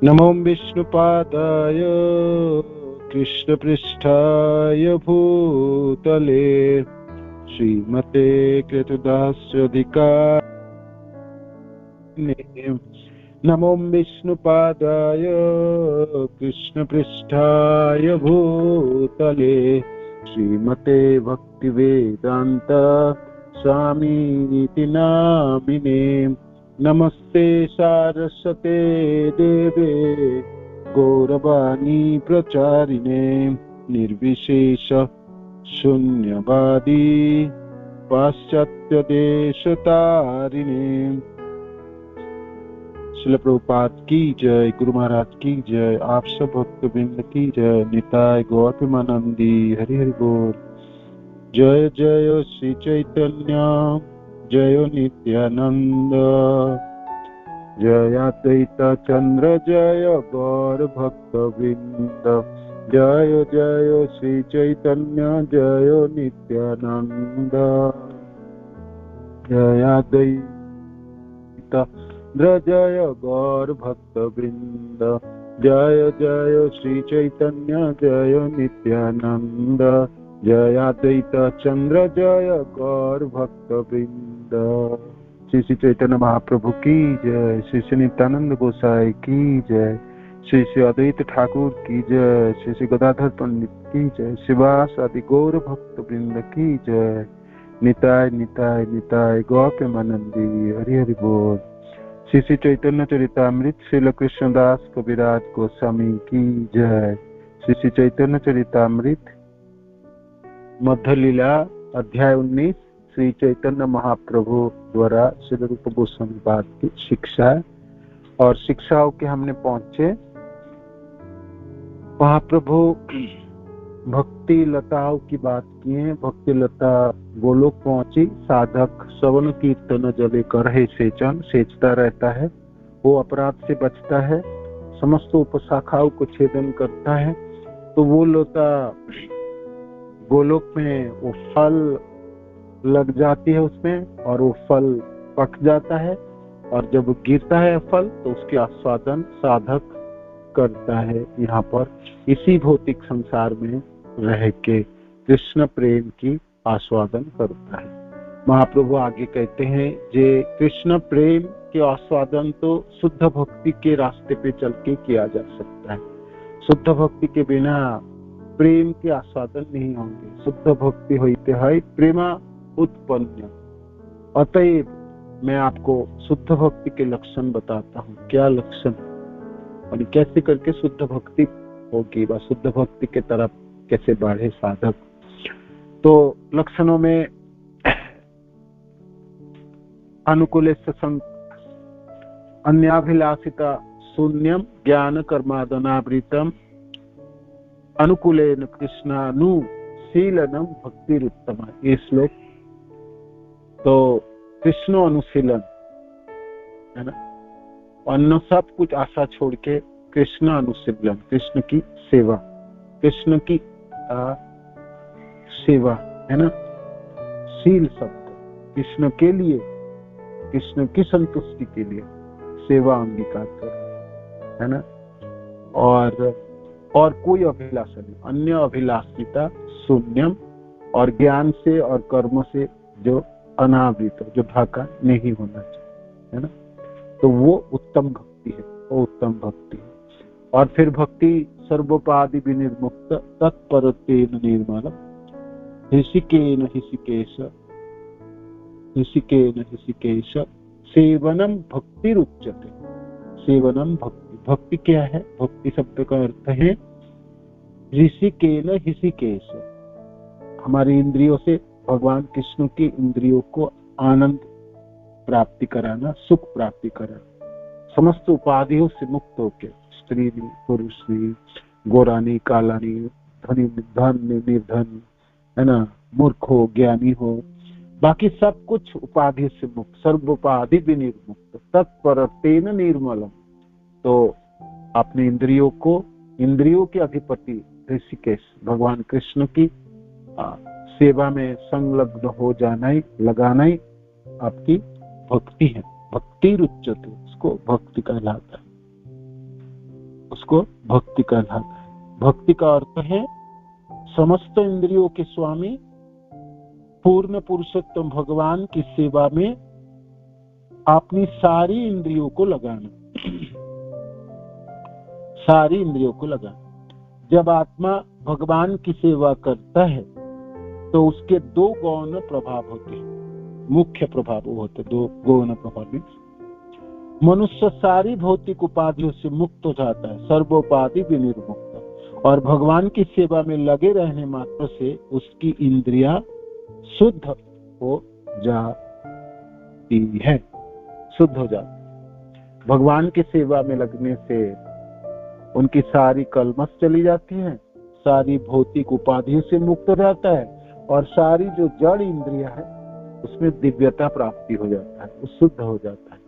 नमो विष्णुपादाय कृष्णपृष्ठाय भूतले श्रीमते कृतदास्यधिकारिणे नमो विष्णुपादाय कृष्णपृष्ठाय भूतले श्रीमते भक्तिवेदान्त स्वामीति नामिने नमस्ते सारस्वते देवे गौरवाणी प्रचारिणे निर्विशेष शून्यवादी पाश्चात्य देशतारिणे। श्रील प्रभुपाद की जय, गुरु महाराज की जय, आप सब भक्तवृंद की जय, निताय गौर प्रेमानंदी हरि हरि बोल। जय जय श्री चैतन्य जय नित्यानंद जय अद्वैत चंद्र जय गौर भक्तवृंद। जय जय श्री चैतन्य जय नित्यानंद जय अद्वैत जय गौर भक्तवृंद। जय जय श्री चैतन्य जय नित्यानंद जय अद्वैत चंद्र जय गौर भक्तवृंद। श्री श्री चैतन्य महाप्रभु की जय, श्री श्री नित्यानंद गोसाई की जय, श्री श्री अद्वैत ठाकुर की जय, श्री श्री गदाधर पंडित की जय, शिवास आदि गौर भक्तवृंद की जय। निताय निताय निताय गौर प्रेमानंदी हरि हरि बोल। श्री श्री चैतन्य चरितामृत श्रील कृष्णदास कविराज गोस्वामी की जय। श्री श्री चैतन्य चरितामृत मध्य लीला अध्याय 19 श्री चैतन्य महाप्रभु द्वारा श्री रूप गोस्वामी पाद की शिक्षा और शिक्षाओं के हमने पहुंचे। महाप्रभु भक्ति लताओं की बात की है। भक्ति लता गोलोक पहुंची, साधक श्रवण कीर्तन जले कर है सेचन, सेचता रहता है, वो अपराध से बचता है, समस्त उपशाखाओं को छेदन करता है। तो वो लता गोलोक में वो फल लग जाती है उसमें और वो फल पक जाता है, और जब गिरता है फल तो उसके आस्वादन साधक करता है। यहाँ पर इसी भौतिक संसार में रह के कृष्ण प्रेम की आस्वादन करता है। महाप्रभु आगे कहते हैं जे कृष्ण प्रेम के आस्वादन तो शुद्ध भक्ति के रास्ते पे चल के किया जा सकता है। शुद्ध भक्ति के बिना प्रेम के आस्वादन नहीं होंगे। शुद्ध भक्ति होते है प्रेमा उत्पन्न। अतएव मैं आपको शुद्ध भक्ति के लक्षण बताता हूँ। क्या लक्षण और कैसे करके शुद्ध भक्ति होगी व शुद्ध भक्ति के तरफ कैसे बढ़े साधक। तो लक्षणों में अनुकूल अन्याभिलाषिता शून्यम ज्ञान कर्मादनावृतम अनुकूलेन कृष्णानुशीलनम भक्तिरुत्तमा। ये श्लोक तो कृष्ण अनुशीलन है ना, अन्य सब कुछ आशा छोड़ के कृष्ण अनुशीलन, कृष्ण की सेवा, कृष्ण की सेवा है ना। शील शब्द कृष्ण के लिए, कृष्ण की संतुष्टि के लिए सेवा अंगीकार कर है ना। और कोई अभिलाषा नहीं, अन्य अभिलाषिता शून्यम, और ज्ञान से और कर्म से जो अनावृत जो ढाका नहीं होना चाहिए है ना। तो वो उत्तम भक्ति है, वो उत्तम भक्ति है। और फिर भक्ति सर्वोपाधि विनिर्मुक्त तत्परतेन निर्मलम ऋषिकेन ऋषिकेश ऋषिकेन ऋषिकेश सेवनम भक्ति रुच्यते। सेवनम भक्ति, भक्ति क्या है? भक्ति शब्द का अर्थ है ऋषिकेन ऋषिकेश, हमारी इंद्रियों से भगवान कृष्ण की इंद्रियों को आनंद प्राप्ति कराना, सुख प्राप्ति कराना, समस्त उपाधियों से मुक्त होके, स्त्री भी पुरुष भी, गोरानी कालानी, धनी धन निर्धन है ना, मूर्ख हो ज्ञानी हो, बाकी सब कुछ उपाधि से मुक्त, सर्वोपाधि भी निर्मुक्त तत्परतेन निर्मलम। तो अपने इंद्रियों के अधिपति ऋषिकेश भगवान कृष्ण की सेवा में संलग्न हो जाना ही, लगाना ही आपकी भक्ति है। भक्ति रुच्यते, उसको भक्ति कहलाता है। उसको भक्ति कहलाता है। भक्ति का अर्थ है समस्त इंद्रियों के स्वामी पूर्ण पुरुषोत्तम भगवान की सेवा में अपनी सारी इंद्रियों को लगाना। सारी इंद्रियों को लगाना। जब आत्मा भगवान की सेवा करता है तो उसके दो गौण प्रभाव होते हैं, मुख्य प्रभाव होते दो गौण प्रभाव। मनुष्य सारी भौतिक उपाधियों से मुक्त हो जाता है, सर्वोपाधि विनिर्मुक्त, और भगवान की सेवा में लगे रहने मात्र से उसकी इंद्रियां शुद्ध हो जाती है, शुद्ध हो जाती। भगवान की सेवा में लगने से उनकी सारी कलमश चली जाती है, सारी भौतिक उपाधियों से मुक्त हो जाता है, और सारी जो जड़ इंद्रियां है उसमें दिव्यता प्राप्ति हो जाता है, वो शुद्ध हो जाता है।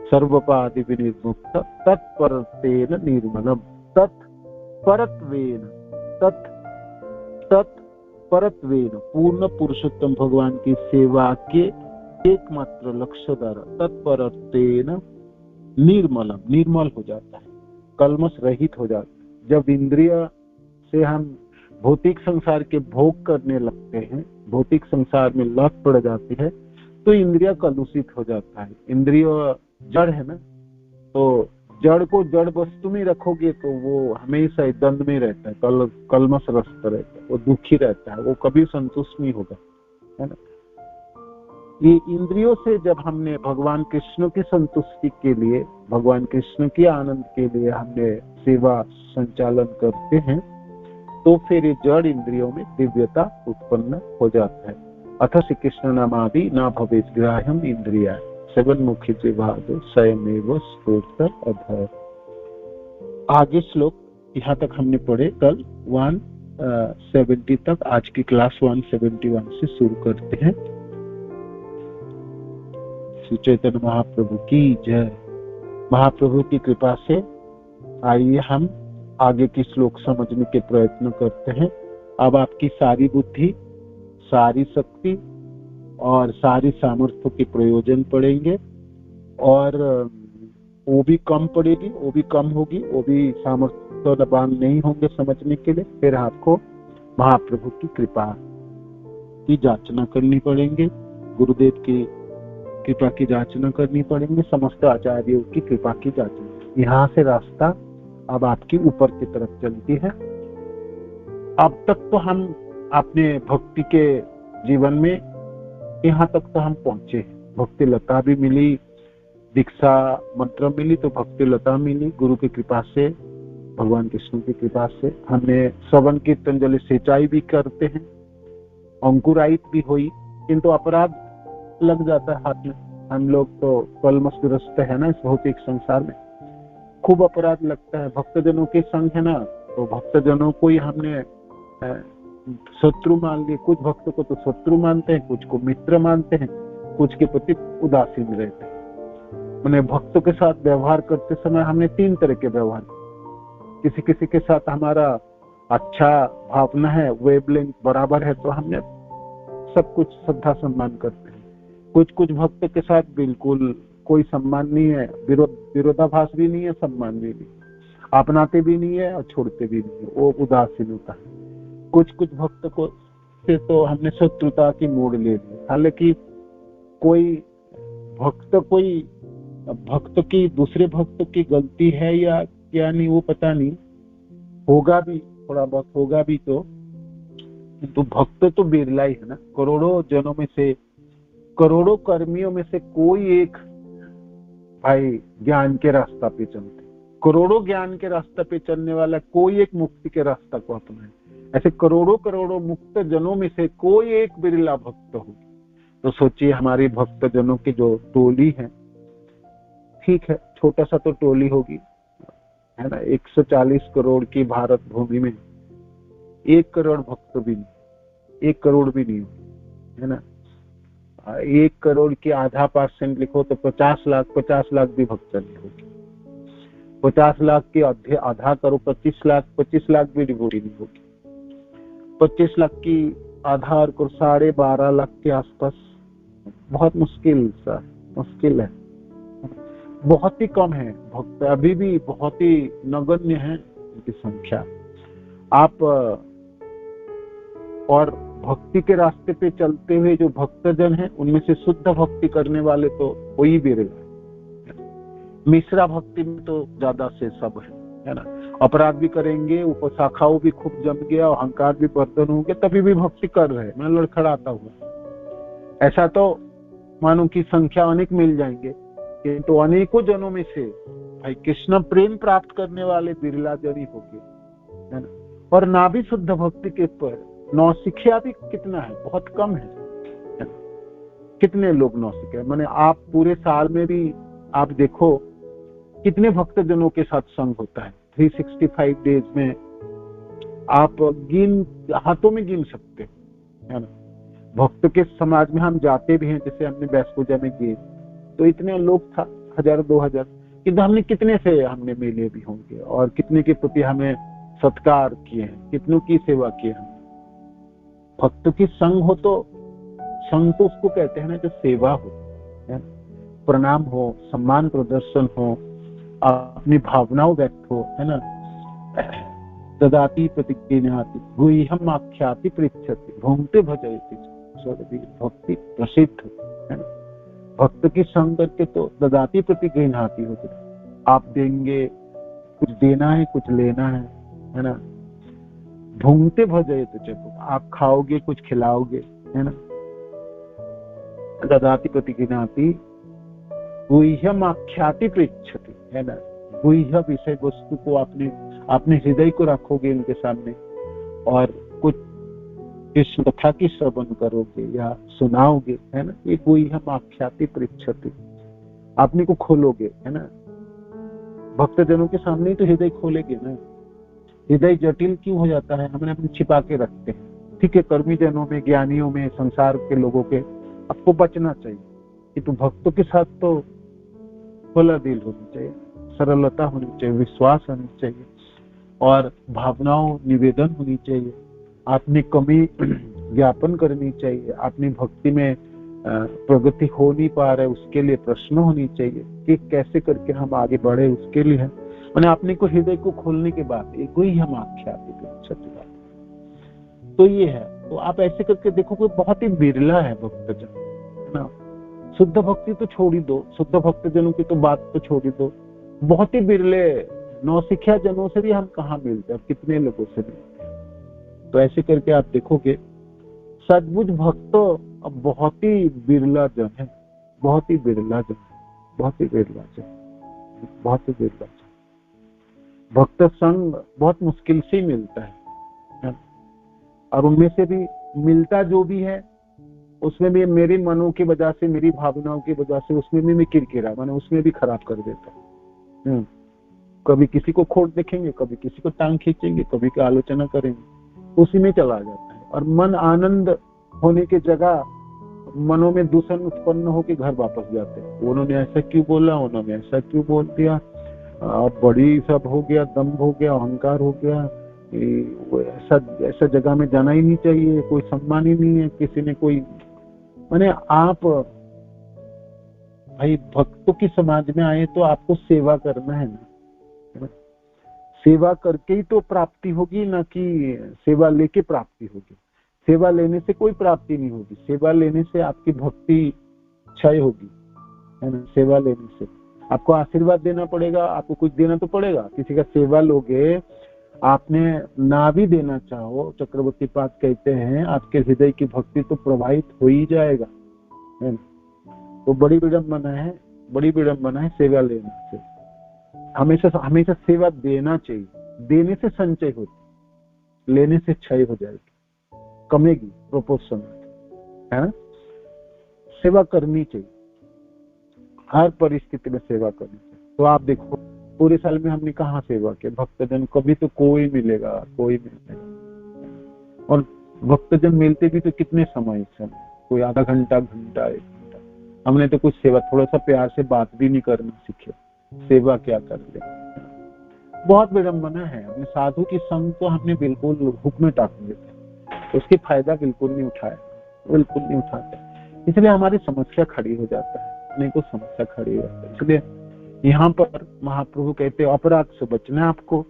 सर्वोपाधि विनिर्मुक्त तत्परत्वेन निर्मलम, तत्परत्वेन, तत्परत्वेन, पूर्ण पुरुषोत्तम भगवान की सेवा के एकमात्र लक्ष्य द्वारा तत्परत्वेन निर्मलम, निर्मल हो जाता है, कलमश रहित हो जाता है। जब इंद्रिय से हम भौतिक संसार के भोग करने लगते हैं, भौतिक संसार में लत पड़ जाती है, तो इंद्रिय कलुषित हो जाता है। इंद्रिय जड़ है ना, तो जड़ को जड़ वस्तु में रखोगे तो वो हमेशा द्वंद में रहता है, कलमश ग्रस्त रहता है, वो दुखी रहता है, वो कभी संतुष्ट नहीं होगा, है ना। ये इंद्रियों से जब हमने भगवान कृष्ण की संतुष्टि के लिए, भगवान कृष्ण के आनंद के लिए हमने सेवा संचालन करते हैं, तो फिर ये जड़ इंद्रियों में दिव्यता उत्पन्न हो जाता है। अथ श्री कृष्ण नामादि न भवेत् ग्राह्यम इंद्रिया 7 मुखी विभाग स्वयमेव स्फूर्त अध। आगे श्लोक यहाँ तक हमने पढ़े कल 170 तक। आज की क्लास 171 से शुरू करते हैं। श्री चैतन्य महाप्रभु की जय। महाप्रभु की कृपा से आइए हम आगे की श्लोक समझने के प्रयत्न करते हैं। अब आपकी सारी बुद्धि, सारी शक्ति और सारी सामर्थ्य के प्रयोजन पड़ेंगे, और वो भी कम पड़ेगी, वो भी कम होगी, वो भी सामर्थ्यवान नहीं होंगे समझने के लिए। फिर आपको महाप्रभु की कृपा की जांचना करनी पड़ेंगे, गुरुदेव की कृपा की जांचना करनी पड़ेंगे, समस्त आचार्यों की कृपा की जांचना। यहाँ से रास्ता अब आपकी ऊपर की तरफ चलती है। अब तक तो हम अपने भक्ति के जीवन में यहाँ तक तो हम पहुंचे। भक्ति लता भी मिली, दीक्षा मंत्र मिली, तो भक्ति लता मिली गुरु की कृपा से, भगवान कृष्ण की कृपा से। हमने श्रवण कीर्तन जल सिंचाई भी करते हैं, अंकुरायित भी हुई, किंतु अपराध लग जाता है हाथ में। हम लोग तो कलमशग्रस्त है ना इस भौतिक संसार में, खूब अपराध लगता है। भक्तजनों के संग है ना, तो भक्तजनों को ही हमने शत्रु मान लिए। कुछ भक्त को तो शत्रु मानते हैं, कुछ को मित्र मानते हैं, कुछ के प्रति उदासीन रहते हैं। मैंने भक्तों के साथ व्यवहार करते समय हमने 3 तरह के व्यवहार, किसी किसी के साथ हमारा अच्छा भावना है, वेवलेंथ बराबर है, तो हमने सब कुछ श्रद्धा सम्मान करते हैं। कुछ कुछ भक्त के साथ बिल्कुल कोई सम्मान नहीं है, विरोधाभास भी नहीं है, सम्मान भी नहीं, अपनाते भी नहीं है और छोड़ते भी नहीं है, वो उदासीन होता है। कुछ कुछ भक्त को से तो हमने शत्रुता की मोड़ ले ली। हालांकि कोई भक्त की दूसरे भक्त की गलती है या क्या नहीं वो पता नहीं, होगा भी, थोड़ा बहुत होगा भी, तो भक्त तो बिरला ही है ना। करोड़ों जनों में से, करोड़ों कर्मियों में से कोई एक भाई ज्ञान के रास्ता पे चलते, करोड़ों ज्ञान के रास्ते पे चलने वाला कोई एक मुक्ति के रास्ता को अपनाए। ऐसे करोड़ों करोड़ों मुक्त जनों में से कोई एक बिरला भक्त हो, तो सोचिए हमारी भक्त जनों की जो टोली है, ठीक है छोटा सा तो टोली होगी, है ना। 140 करोड़ की भारत भूमि में 1 करोड़ भक्त भी नहीं, 1 करोड़ भी नहीं, है ना। 1 करोड़ की आधा % लिखो तो 50 लाख भी भक्त नहीं होगी। 50 लाख की आधा करो 25 लाख भी डिवोटी नहीं होगी। 25 लाख की आधा और 12.5 लाख के आसपास, बहुत मुश्किल है, बहुत ही कम है भक्त, अभी भी बहुत ही नगण्य है। उनकी संख्या। आप और भक्ति के रास्ते पे चलते हुए जो भक्तजन हैं उनमें से शुद्ध भक्ति करने वाले तो कोई भी रहे। मिश्रा भक्ति में तो ज्यादा से सब है ना। अपराध भी करेंगे, उपशाखाओं भी खूब जम गया, अहंकार भी वर्धन होंगे, तभी भी भक्ति कर रहे, मैं लड़खड़ाता हूँ। ऐसा तो मानो की संख्या अनेक मिल जाएंगे, किंतु अनेकों जनों में से भाई कृष्ण प्रेम प्राप्त करने वाले बिरला जन ही होंगे, है ना। और ना भी शुद्ध भक्ति के पर नौसिखिया भी कितना है, बहुत कम है। कितने लोग नौसिखिया, माने आप पूरे साल में भी आप देखो कितने भक्तजनों के साथ संग होता है। 365 डेज में आप हाथों में गिन सकते है ना। भक्त के समाज में हम जाते भी हैं, जैसे हमने बैस पूजा में गए तो इतने लोग था 1000-2000, किंतु हमने कितने से हमने मिले भी होंगे और कितने के प्रति हमें सत्कार किए हैं, कितनों की सेवा की है। भक्त की संग हो तो, संग तो उसको कहते हैं ना जो सेवा हो, है? प्रणाम हो, सम्मान प्रदर्शन हो, अपनी भावनाओं व्यक्त हो, है ना। ददाति प्रतिज्ञाति गुह्यम आख्याति पृच्छति भूंगते भजयति भक्ति प्रसिद्ध, है ना। भक्त की संग करके तो ददाति प्रतिज्ञाति हो जाए, आप देंगे, कुछ देना है, कुछ लेना है ना। भूंगते भजयति चको, आप खाओगे, कुछ खिलाओगे, है ना। ददाति प्रतिज्ञाति गुह्यम आख्याति पृच्छति, है ना। गुह्य विषय वस्तु को आपने हृदय को रखोगे उनके सामने और कुछ कृष्ण कथा की श्रवण करोगे या सुनाओगे, है ना। ये गुह्यम आख्याति पृच्छति, आपने को खोलोगे, है ना। भक्तजनों के सामने तो हृदय खोलेगे ना। हृदय जटिल क्यों हो जाता है, हमने अपने छिपा के रखते हैं। ठीक है, कर्मी जनों में, ज्ञानियों में, संसार के लोगों के आपको बचना चाहिए, किंतु भक्तों के साथ तो खुला दिल होनी चाहिए, सरलता होनी चाहिए, विश्वास होनी चाहिए और भावनाओं निवेदन होनी चाहिए। अपनी कमी ज्ञापन करनी चाहिए, अपनी भक्ति में प्रगति हो नहीं पा रहे उसके लिए प्रश्न होनी चाहिए कि कैसे करके हम आगे बढ़े, उसके लिए है। मैंने अपने को हृदय को खोलने के बाद एक ही हम आख्याति सत्य बात, तो ये है। तो आप ऐसे करके देखो कि बहुत ही बिरला है भक्तजन, है ना। शुद्ध भक्ति तो छोड़ ही दो, शुद्ध भक्तजनों की तो बात तो छोड़ ही दो, बहुत ही बिरले नौसिखिया जनों से भी हम कहाँ मिलते हैं, कितने लोगों से मिलते हैं। तो ऐसे करके आप देखोगे सद्बुद्ध भक्त अब बहुत ही बिरला जन है, बहुत ही बिरला जन, बहुत ही बिरला जन, बहुत ही बिरला जन। भक्त संग बहुत मुश्किल से मिलता है और उनमें से भी मिलता जो भी है उसमें भी मेरे मनों की वजह से, मेरी भावनाओं की वजह से उसमें भी मैं किरकिरा, मैंने उसमें भी खराब कर देता हूँ। कभी किसी को खोट देखेंगे, कभी किसी को टांग खींचेंगे, कभी की आलोचना करेंगे, उसी में चला जाता है और मन आनंद होने की जगह मनों में दूषण उत्पन्न होकर घर वापस जाते हैं। उन्होंने ऐसा क्यों बोला, उन्होंने ऐसा क्यों बोल दिया, बड़ी सब हो गया, दम्भ हो गया, अहंकार हो गया, ऐसा जगह में जाना ही नहीं चाहिए, कोई सम्मान ही नहीं है, किसी ने कोई, माने आप भाई भक्तों की समाज में आए तो आपको सेवा करना है ना। सेवा करके ही तो प्राप्ति होगी, ना कि सेवा लेके प्राप्ति होगी। सेवा लेने से कोई प्राप्ति नहीं होगी, सेवा लेने से आपकी भक्ति क्षय होगी, है ना। सेवा लेने से आपको आशीर्वाद देना पड़ेगा, आपको कुछ देना तो पड़ेगा। किसी का सेवा लोगे, आपने ना भी देना चाहो, चक्रवर्ती पाद कहते हैं आपके हृदय की भक्ति तो प्रवाहित हो ही जाएगा, है ना। तो बड़ी विडंबना है, बड़ी विडंबना है सेवा लेने से। हमेशा सेवा देना चाहिए, देने से संचय होती, लेने से क्षय हो जाएगी, कमेगी प्रोपोर्शन, है ना। सेवा करनी चाहिए, हर परिस्थिति में सेवा करनी चाहिए। तो आप देखो पूरे साल में हमने कहाँ सेवा किया, भक्तजन कभी तो कोई मिलेगा, कोई मिलेगा। और भक्तजन मिलते भी तो कितने समय से, कोई आधा घंटा, घंटा, 1 घंटा। हमने तो कुछ सेवा, थोड़ा सा प्यार से बात भी नहीं करना सीखे, सेवा क्या कर ले। बहुत विडंबना है, अपने साधु की संग को हमने बिल्कुल हुक में टाक देते, उसके फायदा बिल्कुल नहीं उठाया, बिल्कुल नहीं उठाते। इसलिए हमारी समस्या खड़ी हो जाता है, अनेकों समस्या खड़ी हो जाती है। इसलिए यहाँ पर महाप्रभु कहते हैं अपराध से बचना है आपको,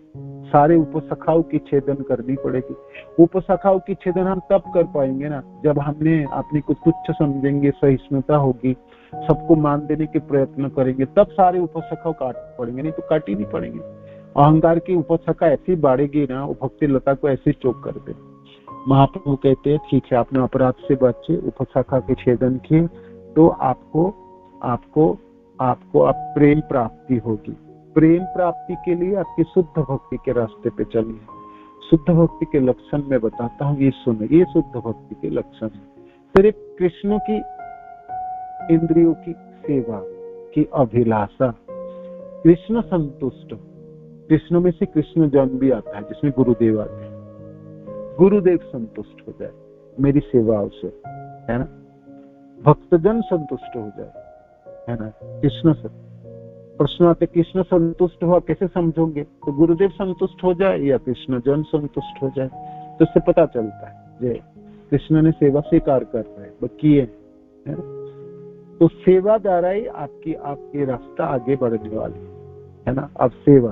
सारे उपशाखाओं की छेदन करनी पड़ेगी। उपशाखाओं की छेदन हम तब कर पाएंगे ना जब हमने अपनी को तुच्छ समझेंगे, सहिष्णुता होगी, सबको मान देने के प्रयत्न करेंगे, तब सारे उपशाखाओं काट पड़ेंगे, नहीं तो काट ही नहीं पड़ेंगे। अहंकार की उपशाखा ऐसी बाढ़ेगी ना, वो भक्ति लता को ऐसे चोक कर दे। महाप्रभु कहते हैं ठीक है, आपने अपराध से बचे, उपशाखा के छेदन किए, तो आपको आपको आपको अब प्रेम प्राप्ति होगी। प्रेम प्राप्ति के लिए आपकी शुद्ध भक्ति के रास्ते पे चलिए। शुद्ध भक्ति के लक्षण मैं बताता हूँ, ये सुनो, ये शुद्ध भक्ति के लक्षण है। सिर्फ कृष्ण की इंद्रियों की सेवा की अभिलाषा, कृष्ण संतुष्ट, कृष्ण में से कृष्ण जन्म भी आता है जिसमें गुरुदेव आते हैं, गुरुदेव संतुष्ट हो जाए मेरी सेवाओं से, है ना, भक्तजन संतुष्ट हो जाए, है ना, कृष्ण से प्रश्न आते, कृष्ण संतुष्ट हुआ कैसे समझोगे, तो गुरुदेव संतुष्ट हो जाए या कृष्ण जन संतुष्ट हो जाए, तो इससे पता चलता है जे कृष्ण ने सेवा स्वीकार कर रहे हैं, किए, है ना। तो सेवा द्वारा ही आपकी रास्ता आगे बढ़ने वाली है ना। अब सेवा,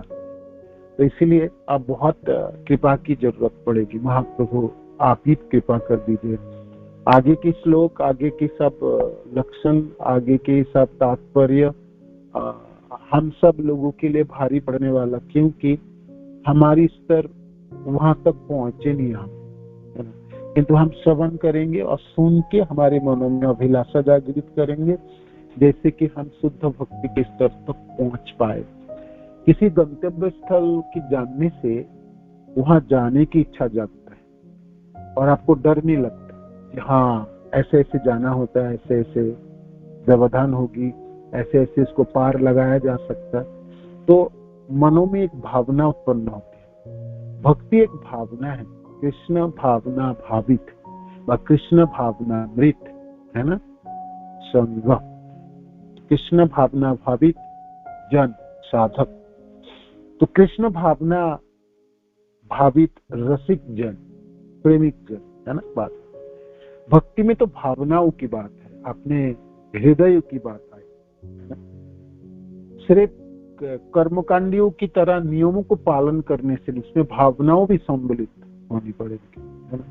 तो इसीलिए अब बहुत कृपा की जरूरत पड़ेगी। महाप्रभु आप ही कृपा कर दीजिए। आगे की श्लोक, आगे की सब लक्षण, आगे के सब तात्पर्य हम सब लोगों के लिए भारी पड़ने वाला, क्योंकि हमारी स्तर वहां तक पहुंचे नहीं हम, है ना। किंतु हम श्रवण करेंगे और सुन के हमारे मनों में अभिलाषा जागृत करेंगे, जैसे कि हम शुद्ध भक्ति के स्तर तक पहुंच पाए। किसी गंतव्य स्थल की जानने से वहां जाने की इच्छा जागता है और आपको डर नहीं लगता कि हाँ ऐसे ऐसे जाना होता है, ऐसे ऐसे व्यवधान होगी, ऐसे ऐसे इसको पार लगाया जा सकता है। तो मनों में एक भावना उत्पन्न होती है। भक्ति एक भावना है, कृष्ण भावना भावित व कृष्ण भावना मृत, है ना, संग। कृष्ण भावना भावित जन साधक, तो कृष्ण भावना भावित रसिक जन, प्रेमिक जन, है ना बात। भक्ति में तो भावनाओं की बात है, अपने हृदय की बात है। सिर्फ कर्मकांडियों की तरह नियमों को पालन करने से नहीं, उसमें भावनाओं भी सम्मिलित होनी पड़ेगी, है ना।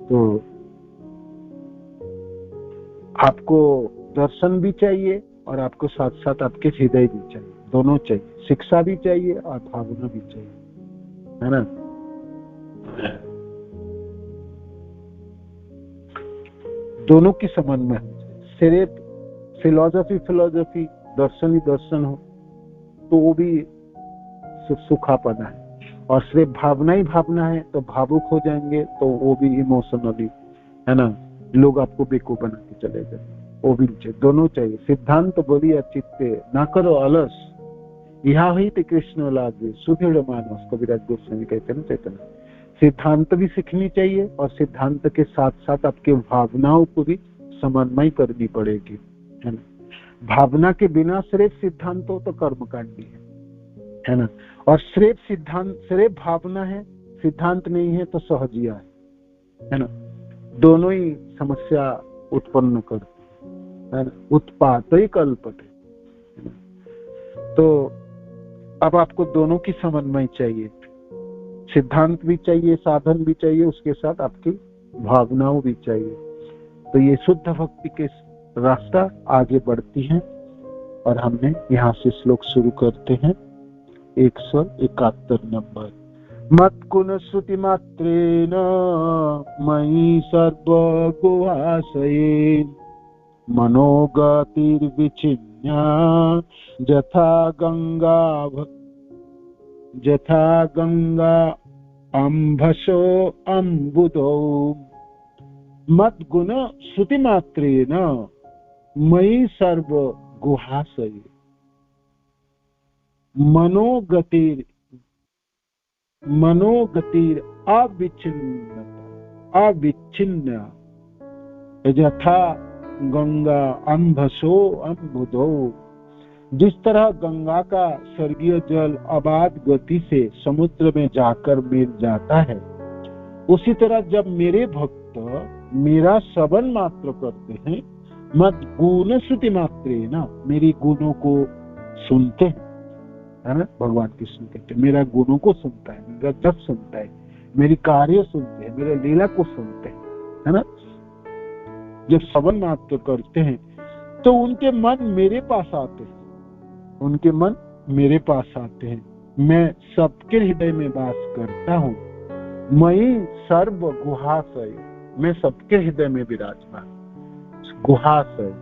तो आपको दर्शन भी चाहिए और आपको साथ साथ आपके हृदय भी चाहिए, दोनों चाहिए, शिक्षा भी चाहिए और भावना भी चाहिए, है ना। दोनों की समन्वय हो जाए। सिर्फ फिलोसफी दर्शन ही दर्शन हो तो वो भी सुखापना है, और सिर्फ भावना ही भावना है तो भावुक हो जाएंगे, तो वो भी इमोशनली, है ना, लोग आपको बेवकूफ बना के चले गए, वो भी चाहिए। दोनों चाहिए। सिद्धांत बोलिए चित्ते ना करो अलस, यह ही तो कृष्ण लागे सुदृढ़ मानस, कविराज गोस्वामी कहते हैं ना चैतन्य। सिद्धांत भी सीखनी चाहिए और सिद्धांत के साथ साथ आपके भावनाओं को भी समन्वय करनी पड़ेगी, है ना। भावना के बिना सिर्फ सिद्धांत हो तो कर्मकांडी है ना। और सिर्फ सिद्धांत, सिर्फ भावना है, सिद्धांत नहीं है तो सहजिया है ना। दोनों ही समस्या उत्पन्न करते हैं, उत्पात ही कल्पते, है ना। तो अब आपको दोनों की समन्वय चाहिए, सिद्धांत भी चाहिए, साधन भी चाहिए, उसके साथ आपकी भावनाओं भी चाहिए। तो ये शुद्ध भक्ति के रास्ता आगे बढ़ती है। और हमने यहाँ से श्लोक शुरू करते हैं 171 नंबर। मत गुण श्रुति मात्रेण मयि सर्वगुहाशये मनोगतिर्विचिन्या जथा गंगा अम्भसो अम्बुदो। मत गुण श्रुति मात्रेण मयि सर्व गुहाशये मनोगतिर अविच्छिन्न यथा गंगा अम्भसो अम्बुदो। जिस तरह गंगा का स्वर्गीय जल अबाध गति से समुद्र में जाकर मिल जाता है, उसी तरह जब मेरे भक्त मेरा श्रवण मात्र करते हैं, मत गुण श्रुति मात्रेण मेरी गुणों को सुनते हैं, है ना। भगवान कृष्ण कहते हैं मेरा गुणों को सुनता है, मेरा जप सुनता है, मेरी कार्य सुनते हैं, मेरे लीला को सुनते हैं, है ना। जब श्रवण मात्र करते हैं तो उनके मन मेरे पास आते हैं, उनके मन मेरे पास आते हैं। मैं सबके हृदय में वास करता हूँ, मई सर्व गुहाशय, मैं सबके हृदय में विराजमान। गुहाशय,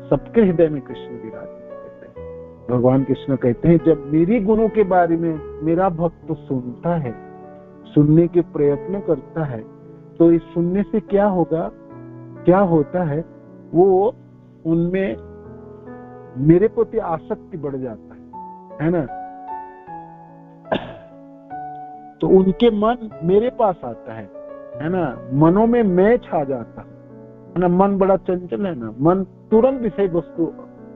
सबके हृदय में कृष्ण विराजमान कहते हैं। भगवान कृष्ण कहते हैं जब मेरी गुणों के बारे में मेरा भक्त सुनता है, सुनने के प्रयत्न करता है, तो इस सुनने से क्या होगा, क्या होता है, वो उनमें मेरे प्रति आसक्ति बढ़ जाता है ना। तो उनके मन मेरे पास आता है ना। मनों में मैं छा जाता है ना। मन बड़ा चंचल है ना, मन तुरंत विषय वस्तु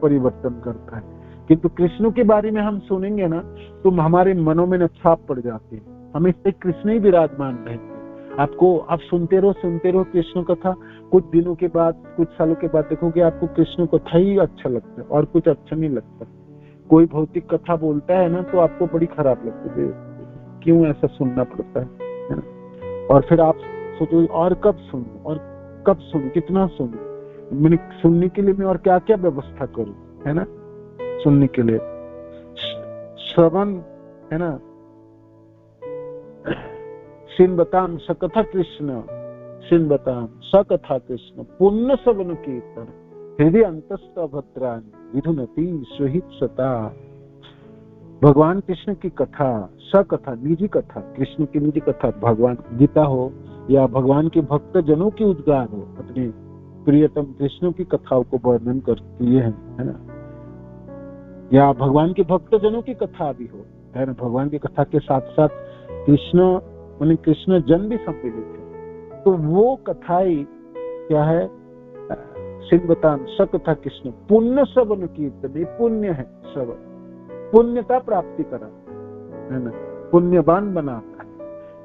परिवर्तन करता है। किंतु कृष्ण के बारे में हम सुनेंगे ना तो हमारे मनों में छाप पड़ जाती है, हमेशा कृष्ण ही विराजमान रहते। आपको आप सुनते रहो कृष्ण कथा, कुछ दिनों के बाद, कुछ सालों के बाद देखोगे आपको कृष्ण कथा ही अच्छा लगता है और कुछ अच्छा नहीं लगता। कोई भौतिक कथा बोलता है ना तो आपको बड़ी खराब लगती है, क्यों ऐसा सुनना पड़ता है ना। और फिर आप सोचो और कब सुनूं, कितना सुनूं, मैंने सुनने के लिए मैं और क्या क्या व्यवस्था करूं, है ना। सुनने के लिए श्रवण, है ना। सिंबताम सकथा कृष्ण, सिंबताम सकथा कृष्ण, पुण्य सवन कीर्तन, हृदय अंतस्थ भद्रान विधुनति सुहित सता। भगवान कृष्ण की कथा, सकथा निजी कथा, कृष्ण की निजी कथा, भगवान गीता हो या भगवान के भक्त जनों की उद्गार हो, अपने प्रियतम कृष्ण की कथाओं को वर्णन करती है ना। या भगवान के भक्त जनों की कथा भी हो, है ना। भगवान की कथा के साथ साथ कृष्ण जन भी सम्मिलित है, तो वो कथाई क्या है, सिंबतान सकथा कृष्ण, पुण्य श्रवण कीर्तन, पुण्य है श्रवण, पुण्यता प्राप्ति कराता है ना, पुण्यवान बनाता है,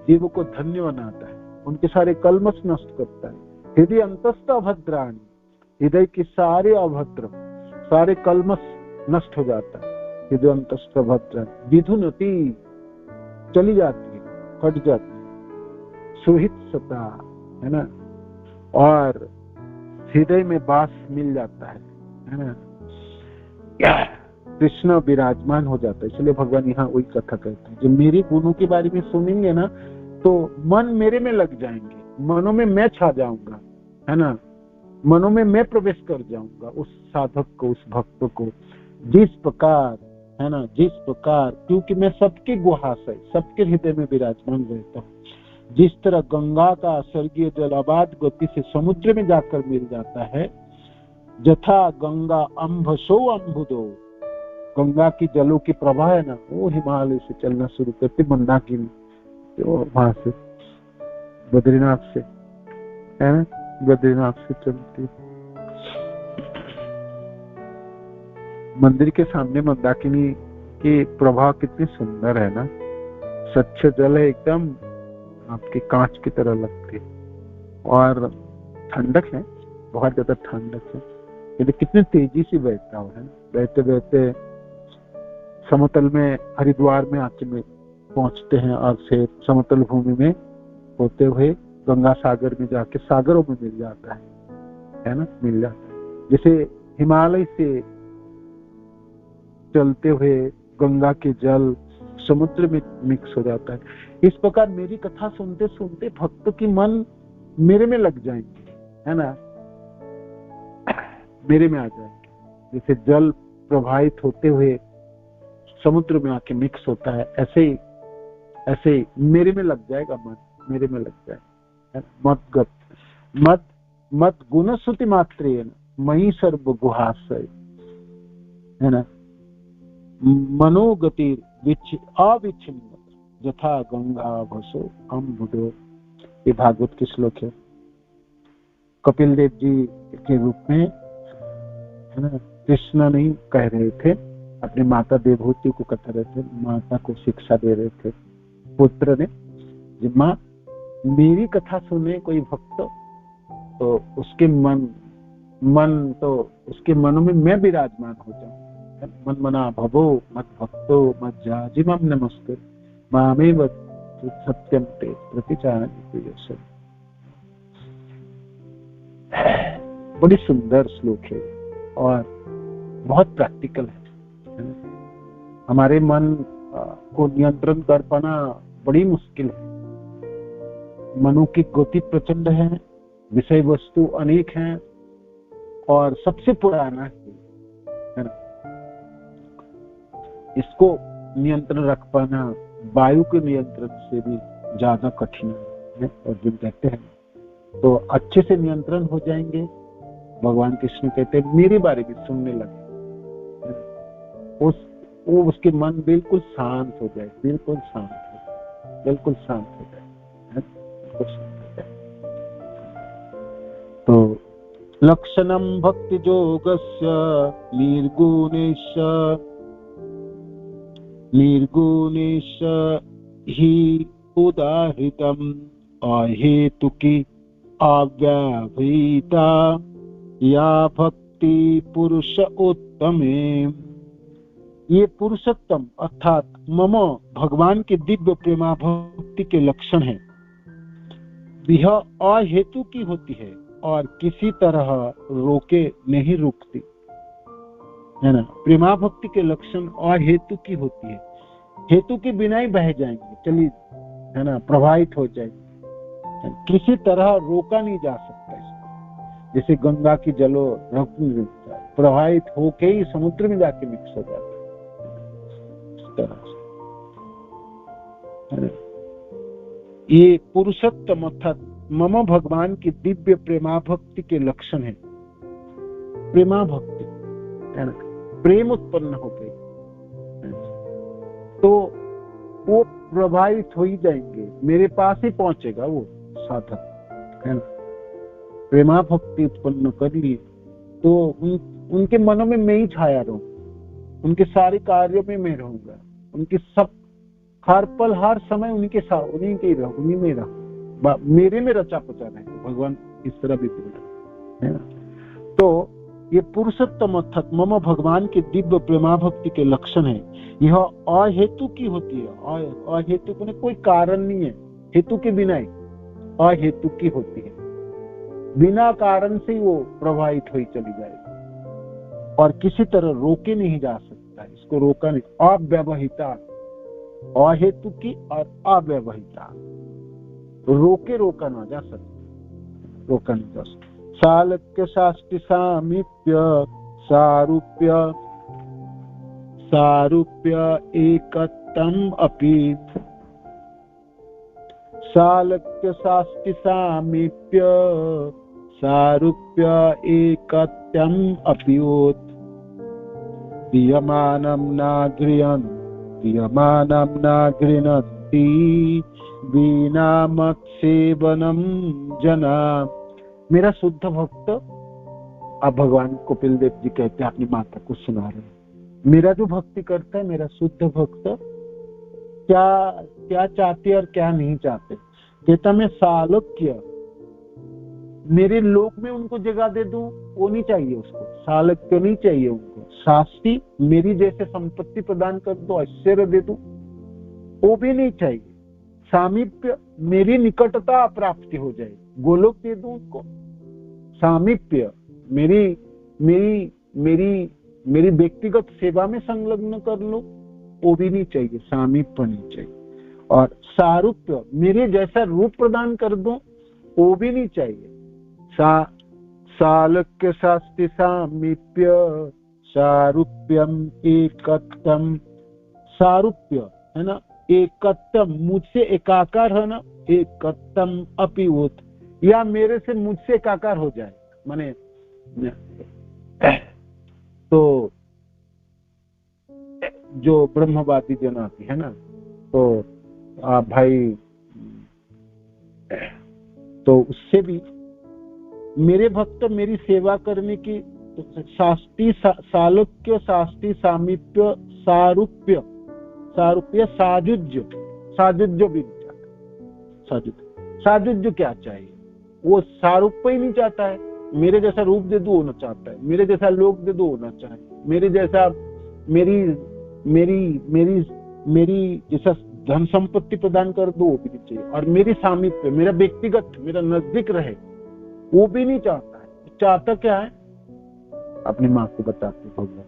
जीवों को धन्य बनाता है, उनके सारे कलमश नष्ट करता है। हृदय अंतस्थ अभद्राणी, हृदय के सारे अभद्र, सारे कलमश नष्ट हो जाता है। हृदय अंतस्थ अभद्राणी विधुनति, चली जाती है, हट जाती है। सुहित सता, है ना, और हृदय में वास मिल जाता है ना। कृष्ण विराजमान हो जाता है। इसलिए भगवान यहाँ वही कथा कहते हैं, जब मेरे गुणों के बारे में सुनेंगे ना तो मन मेरे में लग जाएंगे, मनों में मैं छा जाऊंगा, है ना, मनों में मैं प्रवेश कर जाऊंगा उस साधक को, उस भक्त को। जिस प्रकार, है ना, जिस प्रकार, क्योंकि मैं सबके गुहाशय, सबके हृदय में विराजमान रहता हूँ। जिस तरह गंगा का स्वर्गीय जल अबाध गति से समुद्र में जाकर मिल जाता है, जथा गंगा अम्भसो अम्बुदो, गंगा की जलों की प्रवाह है ना, वो हिमालय से चलना शुरू करती, मंदाकिनी वहां से, बद्रीनाथ से, है ना, बद्रीनाथ से चलती। मंदिर के सामने मंदाकिनी की प्रवाह कितनी सुंदर है ना, स्वच्छ जल है एकदम, आपके कांच की तरह लगती है, और ठंडक है, बहुत ज्यादा ठंडक है। ये कितनी तेजी से बहता है, बहते बहते समतल में, हरिद्वार में आके में पहुंचते हैं, और फिर समतल भूमि में होते हुए गंगा सागर में जाके सागरों में मिल जाता है ना, मिल जाता है। जैसे हिमालय से चलते हुए गंगा के जल समुद्र में मिक्स हो जाता है, इस प्रकार मेरी कथा सुनते सुनते भक्त की मन मेरे में लग जाएंगे, है ना, मेरे में आ जाएंगे। जैसे जल प्रवाहित होते हुए समुद्र में आके मिक्स होता है, ऐसे ही मेरे में लग जाएगा मन, मेरे में लग जाएगा। मत गुण श्रुति मात्रेण मयि सर्व गुहाशय, है ना, मनोगति अविच्छिन्न यथा गंगा भसो अम्बुदो। ये भागवत के श्लोक है। कपिल देव जी के रूप में, है ना, कृष्ण नहीं कह रहे थे, अपनी माता देवहूति को कह रहे थे, माता को शिक्षा दे रहे थे पुत्र ने, जब माँ मेरी कथा सुने कोई भक्त तो उसके मन तो उसके मनों में मैं विराजमान हो जाऊं, मन्मना भवो मत भक्तो मत जाजिमं नमस्ते मामेव सत्यम ते प्रतिचारन्ति यश। बड़ी सुंदर श्लोक है और बहुत प्रैक्टिकल है। हमारे मन को नियंत्रण कर पाना बड़ी मुश्किल है। मनो की गति प्रचंड है, विषय वस्तु अनेक हैं और सबसे पुराना है ना, इसको नियंत्रण रख पाना वायु के नियंत्रण से भी ज्यादा कठिन है। अर्जुन कहते हैं तो अच्छे से नियंत्रण हो जाएंगे। भगवान कृष्ण कहते हैं मेरे बारे में सुनने लगे, उसके मन बिल्कुल शांत हो जाए, बिल्कुल शांत हो जाए, बिल्कुल शांत हो जाए। तो लक्षणं भक्ति योगस्य निर्गुणेश ही उदाहृतम् अहेतुकी अव्यवहिता या भक्ति पुरुष उत्तमे। ये पुरुषोत्तम अर्थात मम भगवान के दिव्य प्रेमा भक्ति के लक्षण है। यह अहेतु की होती है और किसी तरह रोके नहीं रुकती, है ना। प्रेमा भक्ति के लक्षण अहेतु की होती है, हेतु के बिना ही बह जाएंगे, चलिए, है ना, प्रवाहित हो जाएंगे, किसी तरह रोका नहीं जा सकता इसको। जैसे गंगा की जलो प्रवाहित होके ही समुद्र में जाके मिक्स हो जाता है, इस तरह से। ये पुरुषोत्तम अर्थात मम भगवान की दिव्य प्रेमा भक्ति के लक्षण है। प्रेमा भक्ति, है ना, प्रेम उत्पन्न हो गई तो वो प्रभावित हो ही जाएंगे, मेरे पास ही पहुंचेगा वो साधक, है ना। प्रेमा भक्ति उत्पन्न कर ली तो उनके मनों में मैं ही छाया रहूं, उनके सारे कार्यों में मैं रहूंगा, उनके सब हर पल हर समय उनके साथ उन्हीं के रहो, उन्हीं में रहो, मेरे में रचा पचा रहे। भगवान इस तरह भी बोला है ना। तो ये पुरुषोत्तम अर्थात मम भगवान के दिव्य प्रेमा भक्ति के लक्षण है। यह अहेतु की होती है, अहेतु को कोई कारण नहीं है, हेतु के बिना ही अहेतु की होती है, बिना कारण से वो प्रभावित हुई चली जाएगी और किसी तरह रोके नहीं जा सकता, इसको रोका नहीं। अव्यवहिता, अहेतु की और अव्यवहिता, रोके रोका ना जा सकता, रोका नहीं जा सकता। सालक्य शास्ति सामीप्य सारूप्य एकत्वम् अपि, सालक्य शास्ति सामीप्य सारूप्य एकत्वम् अपि क्रियमाणं न गृह्णन्ति विना मत्सेवनं जना। मेरा शुद्ध भक्त, आप भगवान कपिल देव जी कहते हैं, अपनी माता को सुना रहे हैं, मेरा जो भक्ति करता है, मेरा शुद्ध भक्त क्या चाहते और क्या नहीं चाहते। कहता मैं सालोक्य, मेरे लोक में उनको जगह दे दूं, वो नहीं चाहिए उसको, सालोक्य नहीं चाहिए उनको। शास्ति, मेरी जैसे संपत्ति प्रदान कर दो, ऐश्वर्य दे दूं, वो भी नहीं चाहिए। सामीप्य, मेरी निकटता प्राप्ति हो जाए, गोलोक दे दूं उनको। सामीप्य, मेरी व्यक्तिगत सेवा में संलग्न कर लो, वो भी नहीं चाहिए, सामीप्य नहीं चाहिए। और सारूप्य, मेरे जैसा रूप प्रदान कर दो, वो भी नहीं चाहिए। सालक्य शास्ति सामीप्य सारूप्यम एकत्वम, सारूप्य है ना, एकत्वम, मुझसे एकाकार है ना, एकत्वम अपि उत, या मेरे से मुझसे एकाकार हो जाए, माने तो जो ब्रह्मवादी जन आती है ना, तो भाई, तो उससे भी मेरे भक्त मेरी सेवा करने की शास्ति सालोक्य शास्ति सामीप्य सारूप्य साजुज्य भी नहीं चाहता। साजुज्य क्या चाहिए, वो सारूप्य ही नहीं चाहता है, मेरे जैसा रूप दे दो होना चाहता है, मेरे जैसा लोक दे दो होना चाहे, मेरे जैसा मेरी मेरी मेरी मेरी जैसा धन संपत्ति प्रदान कर दो वो भी नहीं चाहिए, और मेरी सामीप्य, मेरा व्यक्तिगत, मेरा नजदीक रहे वो भी नहीं चाहता है। चाहता क्या है? अपनी माँ को बताते भगवान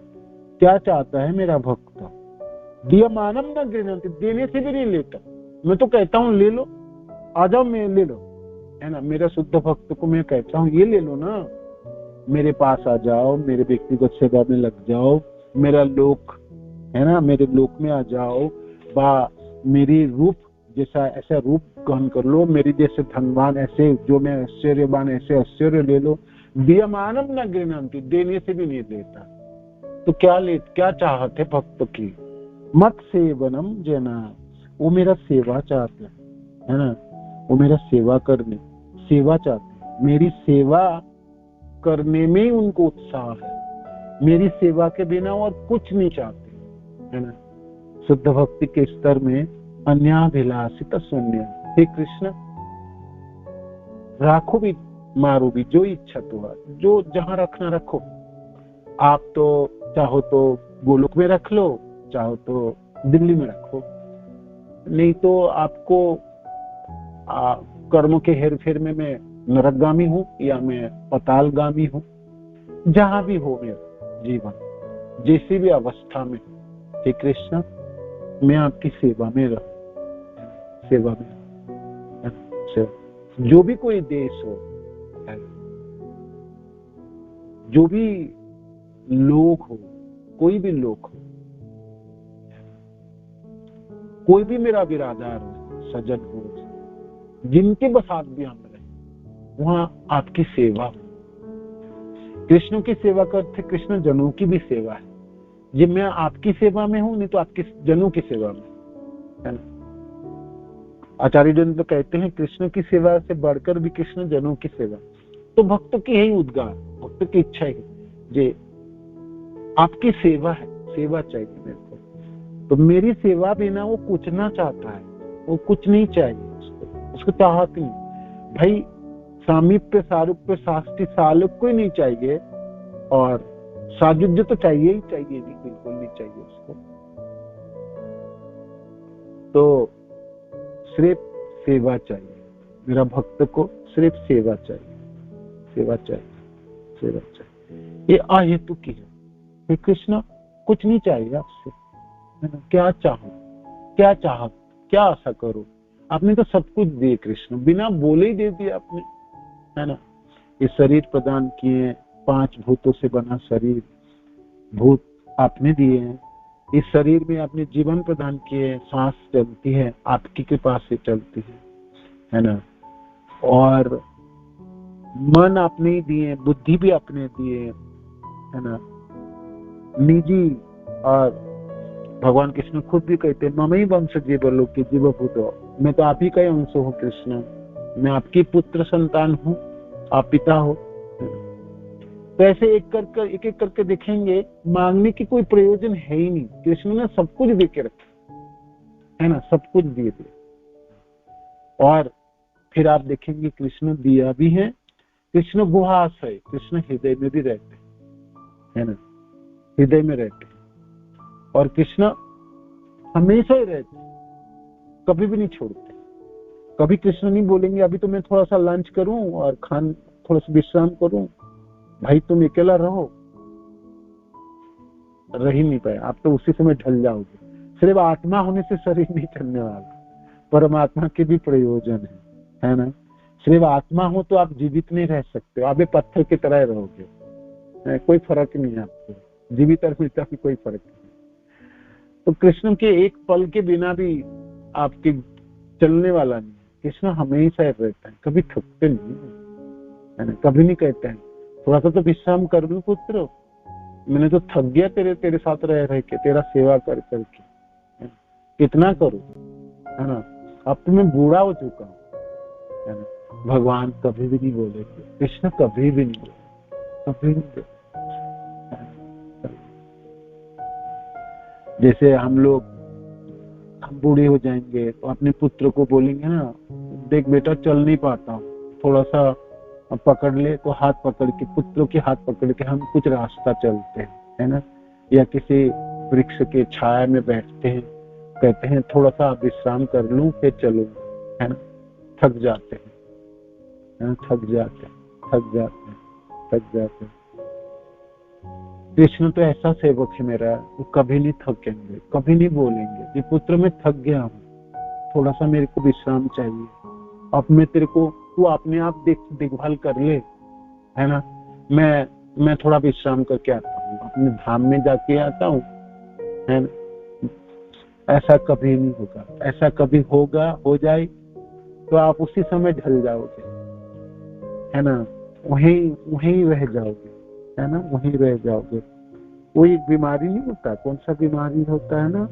क्या चाहता है मेरा भक्त? दीयमानम न गृह्णन्ति, देने से भी नहीं लेता। मैं तो कहता हूँ ले लो, आ जाओ, मैं ले लो, है ना। मेरा शुद्ध भक्त को मैं कहता हूँ ये ले लो ना, मेरे पास आ जाओ, मेरे व्यक्तिगत सेवा में लग जाओ, मेरा लोक है ना, मेरे लोक में आ जाओ, बा मेरी रूप जैसा ऐसा रूप ग्रहण कर लो, मेरी जैसे धनवान ऐसे, जो मैं ऐश्वर्यवान ऐसे ऐश्वर्य ले लो। दीयमानम न गृह्णन्ति, देने से भी नहीं देता। तो क्या चाहत है भक्त की? मत सेवनम जना, वो मेरा सेवा चाहते है ना, वो मेरा सेवा चाहते हैं। मेरी सेवा करने में उनको उत्साह है, मेरी सेवा के बिना और कुछ नहीं चाहते, है ना। शुद्ध भक्ति के स्तर में अन्याभिलाषित शून्य। हे कृष्ण, राखो भी मारो भी, जो इच्छा तो, जो जहां रखना रखो। आप तो चाहो तो गोलोक में रख लो, चाहो तो दिल्ली में रखो, नहीं तो आपको कर्मों के हेर फेर में मैं नरकगामी हूँ या मैं पतालगामी हूँ, जहां भी हो मेरा जीवन, जैसी भी अवस्था में, हे कृष्ण मैं आपकी सेवा में रहूं, सेवा में, जो भी कोई देश हो, जो भी लोग हो, कोई भी लोग हो, कोई भी मेरा बिरादर हो, सजन हो, जिनके बसात भी हम रहे, वहां आपकी सेवा हो। कृष्ण की सेवा करते, कृष्ण जनों की भी सेवा है। जब मैं आपकी सेवा में हूं, नहीं तो आपके जनों की सेवा में, है ना। आचार्य जन तो कहते हैं कृष्ण की सेवा से बढ़कर भी कृष्ण जनों की सेवा। तो भक्त की यही उद्गार, भक्त की इच्छा है जे आपकी सेवा है, सेवा चाहिए मेरे को। तो मेरी सेवा बिना वो कुछ ना चाहता है, वो कुछ नहीं चाहिए उसको चाहती नहीं भाई। सामीप्य, सारूप्य, साष्टी, सालोक कोई नहीं चाहिए, और साजुज्य तो चाहिए ही चाहिए, नहीं बिल्कुल नहीं चाहिए उसको। तो सिर्फ सेवा चाहिए, मेरा भक्त को सिर्फ सेवा चाहिए, सेवा चाहिए, सेवा चाहिए। ये अहेतु की है। हे कृष्ण कुछ नहीं चाहिए आपसे, है ना। क्या चाहो, क्या चाह, क्या आशा करो? आपने तो सब कुछ दिए कृष्ण, बिना बोले ही दे दिया आपने, है ना। ये शरीर प्रदान किए, 5 भूतों से बना शरीर, भूत आपने दिए हैं। इस शरीर में आपने जीवन प्रदान किए, सांस चलती है आपकी कृपा से चलती है ना। और मन आपने ही दिए, बुद्धि भी आपने दिए, है ना। निजी, और भगवान कृष्ण खुद भी कहते हैं ममई वंश जीवलोक के जीवभूत, मैं तो आप ही का अंश हूँ कृष्ण, मैं आपकी पुत्र संतान हूँ, आप पिता हो। तो ऐसे एक एक करके देखेंगे, मांगने की कोई प्रयोजन है ही नहीं। कृष्ण ने सब कुछ दे के रखा, है ना, सब कुछ दिए थे। और फिर आप देखेंगे कृष्ण दिया भी है, कृष्ण गुहास है, कृष्ण हृदय में भी रहते हैं, है ना, हृदय में रहते हैं। और कृष्ण हमेशा ही रहते, कभी भी नहीं छोड़ते। कभी कृष्ण नहीं बोलेंगे अभी तो मैं थोड़ा सा लंच करूं और थोड़ा सा विश्राम करूं, भाई तुम अकेला रहो, रह ही नहीं पाए, आप तो उसी समय ढल जाओगे। सिर्फ आत्मा होने से शरीर नहीं चलने वाला, परमात्मा के भी प्रयोजन है ना। सिर्फ आत्मा हो तो आप जीवित नहीं रह सकते, आप पत्थर की तरह रहोगे, कोई फर्क नहीं है आपको, जीवित और मृत की कोई फर्क नहीं। तो कृष्ण के एक पल के बिना भी आपके चलने वाला नहीं। कृष्ण हमेशा रहता है, कभी थकते नहीं है ना, कभी नहीं कहते हैं थोड़ा सा तो विश्राम कर लूं पुत्र, मैंने तो थक गया तेरे साथ रह के, तेरा सेवा कर करके, कितना करूं, है ना, अब तो मैं बूढ़ा हो चुका हूं, है ना। भगवान कभी भी नहीं बोले, कृष्ण कभी भी नहीं बोले, कभी नहीं बोले। जैसे हम बूढ़े हो जाएंगे तो अपने पुत्र को बोलेंगे ना, देख बेटा चल नहीं पाता हूँ, थोड़ा सा पकड़ ले, तो हाथ पकड़ के, पुत्रों के हाथ पकड़ के हम कुछ रास्ता चलते हैं, है ना। या किसी वृक्ष के छाया में बैठते हैं, कहते हैं थोड़ा सा विश्राम कर लूं फिर चलूं, है ना, थक जाते हैं, है ना, थक जाते हैं। कृष्ण तो ऐसा सेवक है मेरा, वो कभी नहीं थकेंगे, कभी नहीं बोलेंगे कि पुत्र मैं थक गया हूँ, थोड़ा सा मेरे को विश्राम चाहिए, अब मैं तेरे को, तू अपने आप देखभाल कर ले, है ना, मैं थोड़ा विश्राम करके आता हूँ, अपने धाम में जाके आता हूँ, है ना। ऐसा कभी नहीं होगा, ऐसा कभी होगा, हो जाए तो आप उसी समय ढल जाओगे, है ना, वहीं रह जाओगे, है ना, वहीं रह जाओगे। कोई बीमारी नहीं होता, कौन सा बीमारी होता है ना,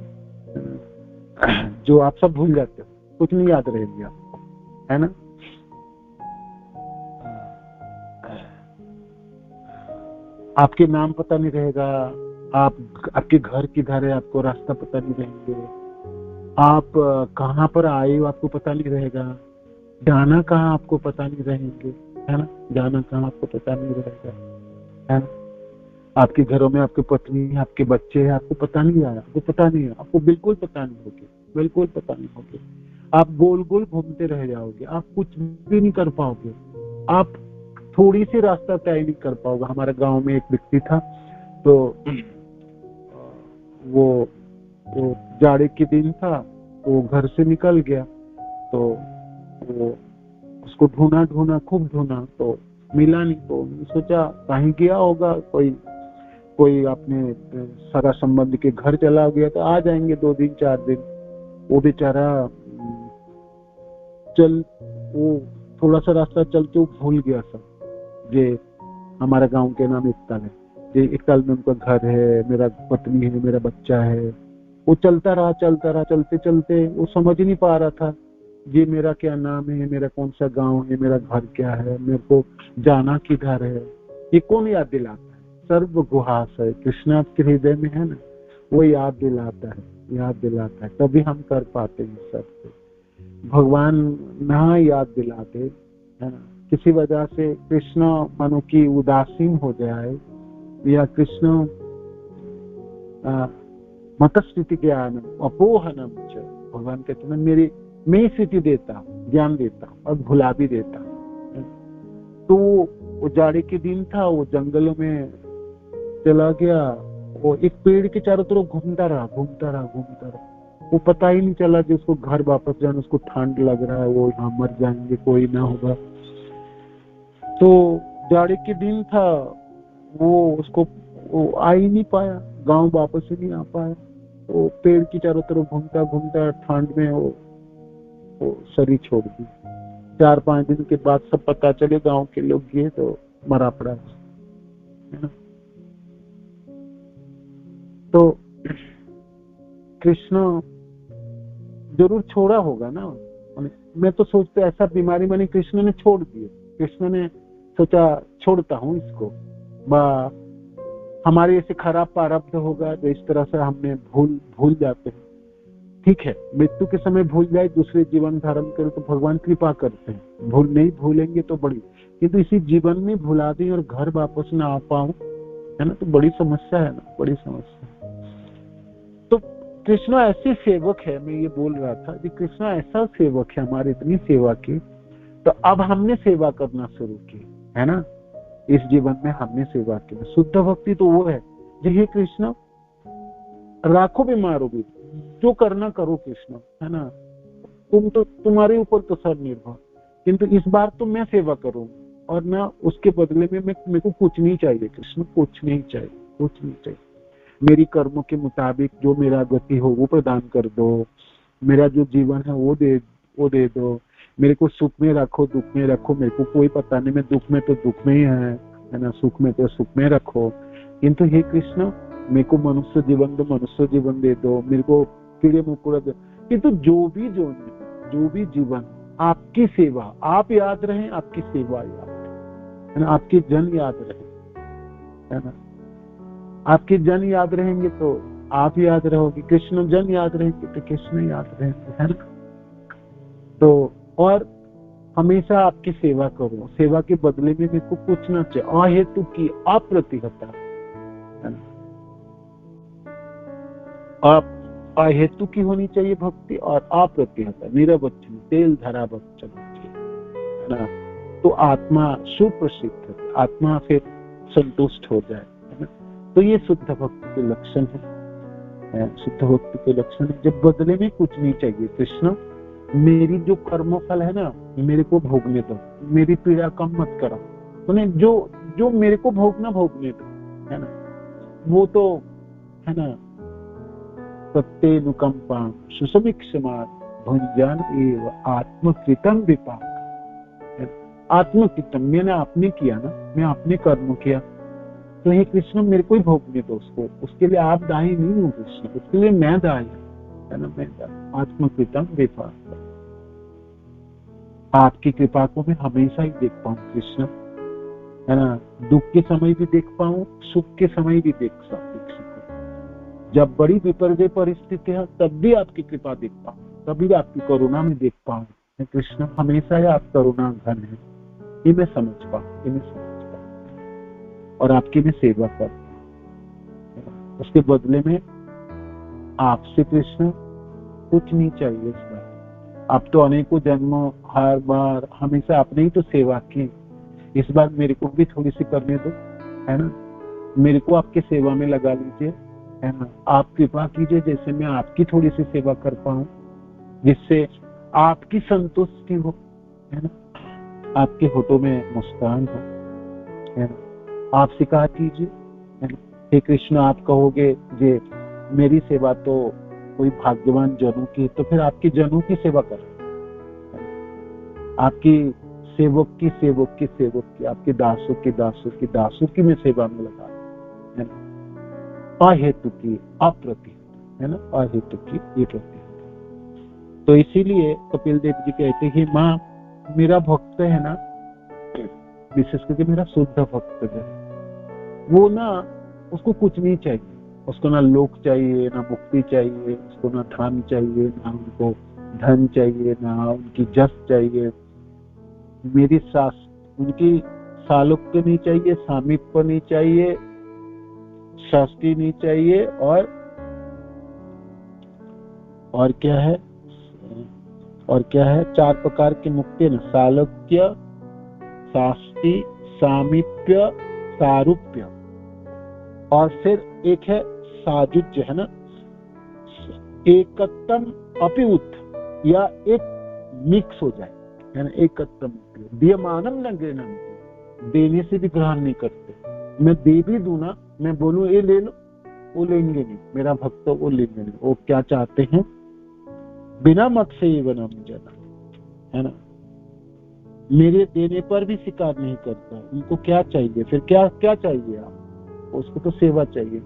जो आप सब भूल जाते हो, कुछ नहीं याद रहेगी आपको, है ना। आपके नाम पता नहीं रहेगा, आपके घर किधर है आपको रास्ता पता नहीं रहेंगे, आप कहाँ पर आए हो आपको पता नहीं रहेगा, जाना कहाँ आपको पता नहीं रहेंगे, है ना, जाना कहाँ आपको पता नहीं रहेगा, है ना। आपके घरों में आपकी पत्नी, आपके बच्चे हैं, आपको पता नहीं आया, आपको पता नहीं है, आपको बिल्कुल पता नहीं होगी, बिल्कुल पता नहीं होगी। आप गोल गोल घूमते रह जाओगे, आप कुछ भी नहीं कर पाओगे, आप थोड़ी सी रास्ता तय नहीं कर पाओगे। हमारे गांव में एक व्यक्ति था, तो वो जाड़े के दिन था, वो घर से निकल गया, तो वो उसको ढूंढा, खूब ढूंढा, तो मिला नहीं, तो सोचा कहीं गया होगा, कोई अपने सगा संबंधी के घर चला गया, तो आ जाएंगे 2 दिन 4 दिन। वो बेचारा वो थोड़ा सा रास्ता चलते वो भूल गया सब, जे हमारे गांव के नाम एकताल है, एक ताल में उनका घर है, मेरा पत्नी है, मेरा बच्चा है। वो चलता रहा, चलते चलते वो समझ नहीं पा रहा था ये मेरा क्या नाम है, मेरा कौन सा गांव है, मेरा घर क्या है, मेरे को जाना किधर है, ये कौन याद दिलाता है? सर्व गुहास है, कृष्ण आपके हृदय में है ना, वो याद दिलाता है, तभी हम कर पाते हैं सब। भगवान ना याद दिलाते, है ना, किसी वजह से कृष्ण मानो की उदासीन हो जाए, या कृष्ण मतस्थिति ज्ञान अपोहनम च, भगवान कहते हैं मैं स्थिति देता, ज्ञान देता और भुला भी देता। तो वो जाड़े के दिन था, वो जंगलों में चला गया, वो एक पेड़ के चारों तरफ घूमता रहा, वो पता ही नहीं चला कि उसको घर वापस जाना, उसको ठंड लग रहा है, वो यहाँ मर जाएंगे, कोई ना होगा। तो जाड़े के दिन था, वो आ ही नहीं पाया, गांव वापस ही नहीं आ पाया। तो पेड़ की चारों तरफ घूमता ठंड में वो शरीर छोड़ दी। 4-5 दिन के बाद सब पता चले, गांव के लोग गए तो मरा पड़ा, है ना। तो कृष्ण जरूर छोड़ा होगा ना, मैं तो सोचता ऐसा बीमारी मैंने कृष्ण ने छोड़ दी, कृष्ण ने सोचा छोड़ता हूँ इसको, हमारे ऐसे खराब प्रारब्ध होगा जो इस तरह से हमने भूल जाते हैं। ठीक है, मृत्यु के समय भूल जाए, दूसरे जीवन धारण करे तो भगवान कृपा करते हैं, नहीं भूलेंगे तो बड़ी, किंतु इसी जीवन में भुला दी और घर वापस ना आ पाऊं, है ना, तो बड़ी समस्या है ना, बड़ी समस्या। तो कृष्ण ऐसे सेवक है, मैं ये बोल रहा था कि कृष्ण ऐसा सेवक है, हमारी इतनी सेवा की, तो अब हमने सेवा करना शुरू की, है ना, इस जीवन में हमने सेवा की। शुद्ध भक्ति तो वो है जो हे कृष्ण राखो बीमारों भी, जो करना करो कृष्ण, है ना, तुम्हारे ऊपर तो सब निर्भर, किंतु इस बार तो मैं सेवा करूं, और ना उसके बदले में मेरे को कुछ नहीं चाहिए कृष्ण, कुछ नहीं चाहिए। मेरी कर्मों के मुताबिक जो मेरा गति हो वो प्रदान कर दो, मेरा जो जीवन है वो दे दो, मेरे को सुख में रखो, दुख में रखो, मेरे को कोई पता नहीं, मैं दुख में तो दुख में ही है ना, सुख में तो सुख में रखो, किंतु हे कृष्ण मेरे को मनुष्य जीवन दे दो, मेरे को कीड़े मकोड़े दो, किंतु जो भी जीवन आपकी सेवा, आप याद रहे, आपकी सेवा याद रहे, है ना, आपके जन याद रहे, है ना, आपके जन याद रहेंगे तो आप याद रहोगे, कृष्ण जन याद रहेंगे तो कृष्ण याद रहेंगे, है ना। तो और हमेशा आपकी सेवा करो, सेवा के बदले में मेरे को कुछ ना चाहिए, अहेतु की अप्रतिहता, है ना। आप अहेतु की होनी चाहिए भक्ति और अप्रतिहत, निरवच्छिन्न, तेल धारा बच्चन है ना। तो आत्मा सुप्रसिद्ध, आत्मा फिर संतुष्ट हो जाए, है ना। तो ये शुद्ध भक्ति के लक्षण है, शुद्ध भक्ति के लक्षण है। जब बदले में कुछ नहीं चाहिए, कृष्ण मेरी जो कर्मफल है ना मेरे को भोगने दो, मेरी पीड़ा कम मत करो, तो नहीं जो मेरे को भोगने दो, है ना। वो तो है ना, प्रत्यनुकंपा सुसमीक्षमा भंजन एव आत्मकृतम विपाक। आत्मकृतम मैंने आपने किया ना, मैं आपने कर्म किया, तो हे कृष्ण मेरे को ही भोगने दो उसको, उसके लिए आप दायी नहीं हो कृष्ण, उसके लिए मैं दायी है ना, मैं आत्मकृतम विपाक। आपकी कृपा को मैं हमेशा ही देख पाऊं कृष्ण, है ना। दुख के समय भी देख पाऊं, सुख के समय भी देख सकूं। जब बड़ी विपर्जय परिस्थिति है तब भी आपकी कृपा देख पाऊं, तभी आपकी करुणा में देख पाऊं। कृष्ण हमेशा ही आप करुणा घन है, ये मैं समझ पाऊं, और आपकी मैं सेवा कर, उसके बदले में आपसे कृष्ण कुछ नहीं चाहिए इस बार। आप तो अनेकों जन्मों हर बार हमेशा आपने ही तो सेवा की, इस बार मेरे को भी थोड़ी सी करने दो, है ना। मेरे को आपकी सेवा में लगा लीजिए, है ना। आप कृपा कीजिए जैसे मैं आपकी थोड़ी सी सेवा कर पाऊं, जिससे आपकी संतुष्टि हो, है ना। आपके होठों में मुस्कान हो, है ना। आप स्वीकार कीजिए, है ना। हे कृष्ण आप कहोगे जे मेरी सेवा तो कोई भाग्यवान जनों की, तो फिर आपकी जनों की सेवा करें, आपकी सेवक की, आपके दासों की मैं सेवा में लगा, है ना। अहेतु की अप्रतिहत, है ना, अहेतु की ये प्रतिहत। तो इसीलिए कपिल देव जी कहते हैं माँ मेरा भक्त है ना, विशेष करके मेरा शुद्ध भक्त है, वो ना उसको कुछ नहीं चाहिए, उसको ना लोक चाहिए, ना मुक्ति चाहिए, उसको ना धन चाहिए, ना उनको धन चाहिए, ना उनकी जस चाहिए, मेरी उनकी सालोक्य नहीं चाहिए, सामीप्य नहीं चाहिए, शास्त्री नहीं चाहिए, और क्या है 4 प्रकार की मुक्ति है ना, सालोक्य, शास्त्री, सामीप्य, सारूप्य, और फिर एक है साजुज्य, है ना, एकत्तम अपिउत, या एक मिक्स हो जाए, है ना। एकत्तम दियमानम न गृहणम, देने से भी ग्रहण नहीं करते, मैं दे भी दूं ना, मैं बोलूं ये ले लो, वो लेंगे नहीं, मेरा भक्त वो लेंगे नहीं। वो क्या चाहते हैं, बिना मत से ही बनम जना, है ना। मेरे देने पर भी स्वीकार नहीं करता, उनको क्या चाहिए, फिर क्या क्या चाहिए आप, उसको तो सेवा चाहिए।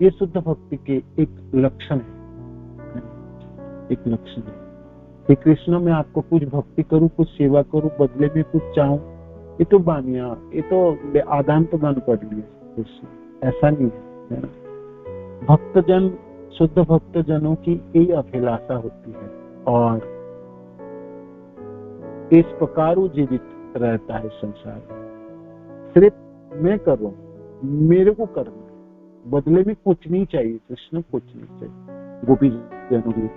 ये शुद्ध भक्ति के एक लक्षण है, एक लक्षण है कि कृष्ण मैं आपको कुछ भक्ति करूं, कुछ सेवा करूं, बदले में कुछ चाहूं, ये तो बानिया, ये तो आदान प्रदान कर लिए कृष्ण, ऐसा नहीं है ना। भक्तजन, शुद्ध भक्तजनों की यही अभिलाषा होती है, और इस प्रकार वो जीवित रहता है संसार में। सिर्फ मैं करूं, मेरे को करना है, बदले में कुछ नहीं चाहिए कृष्ण, कुछ नहीं चाहिए। गोपी जनों की,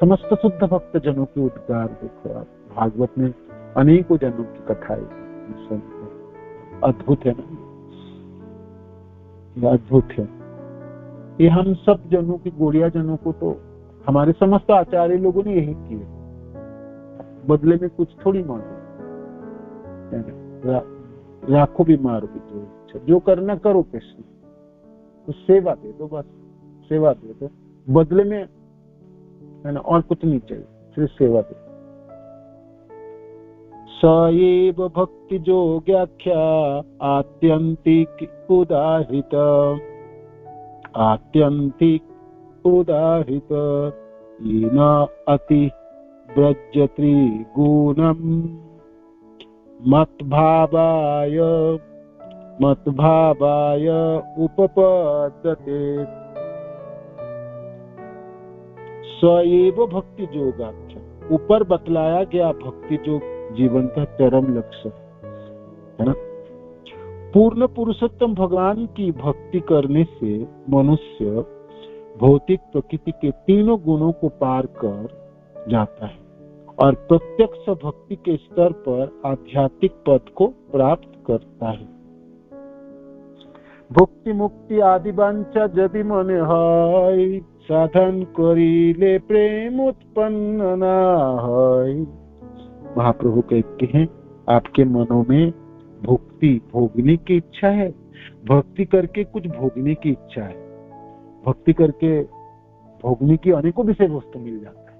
समस्त शुद्ध भक्त जनों की उद्गार देखो आप, भागवत में अनेकों जनों की कथाएं, अद्भुत है ना, अद्भुत है। ये हम सब जनों की, गोड़िया जनों को तो हमारे समस्त आचार्य लोगों ने यही किए, बदले में कुछ थोड़ी मांगो, लाखों भी मारो, जो करना करो कृष्ण, तो सेवा दे दो, बस सेवा दे दो, बदले में, है ना, और कुछ नहीं चाहिए, सिर्फ सेवा दे। सएव भक्ति जोग्याख्या आत्यंतिक उदाहृत, आत्यंतिक उदाहृत येन अति व्रजत्री गुणम मत्भावाय उपपद्यते। सएव भक्ति जोगाख्या, ऊपर बतलाया गया भक्ति योग जीवन का चरम लक्ष्य है ना। पूर्ण पुरुषोत्तम भगवान की भक्ति करने से मनुष्य भौतिक प्रकृति के तीनों गुणों को पार कर जाता है और प्रत्यक्ष भक्ति के स्तर पर आध्यात्मिक पद को प्राप्त करता है। भक्ति मुक्ति आदि वांछा यदि मन है, साधन करिले प्रेम उत्पन्न ना है। महाप्रभु कहते हैं आपके मनों में भक्ति भोगने की इच्छा है, भक्ति करके कुछ भोगने की इच्छा है, भक्ति करके भोगने की अनेकों विषय वस्तु मिल जाता है,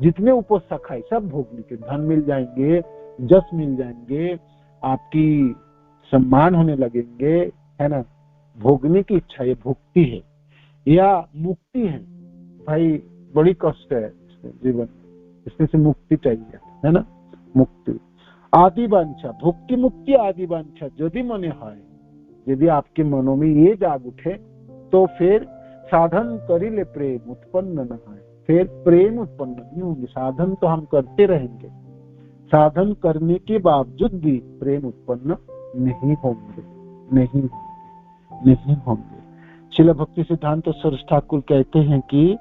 जितने ऊपर सखा है सब भोगने के, धन मिल जाएंगे, जस मिल जाएंगे, आपकी सम्मान होने लगेंगे, है ना। भोगने की इच्छा ये भक्ति है या मुक्ति है। भाई बड़ी कष्ट है जीवन, इसमें से मुक्ति चाहिए, है ना। मुक्ति आदि वांछा, भक्ति मुक्ति आदि वांछा यदि मन है, यदि आपके मनों में ये जाग उठे तो फिर साधन करिले प्रेम उत्पन्न न है, फिर प्रेम उत्पन्न नहीं होंगे। साधन तो हम करते रहेंगे, साधन करने के बावजूद भी प्रेम उत्पन्न नहीं होंगे, नहीं होंगे। श्रील भक्ति सिद्धांत सरस्वती ठाकुर कहते हैं कि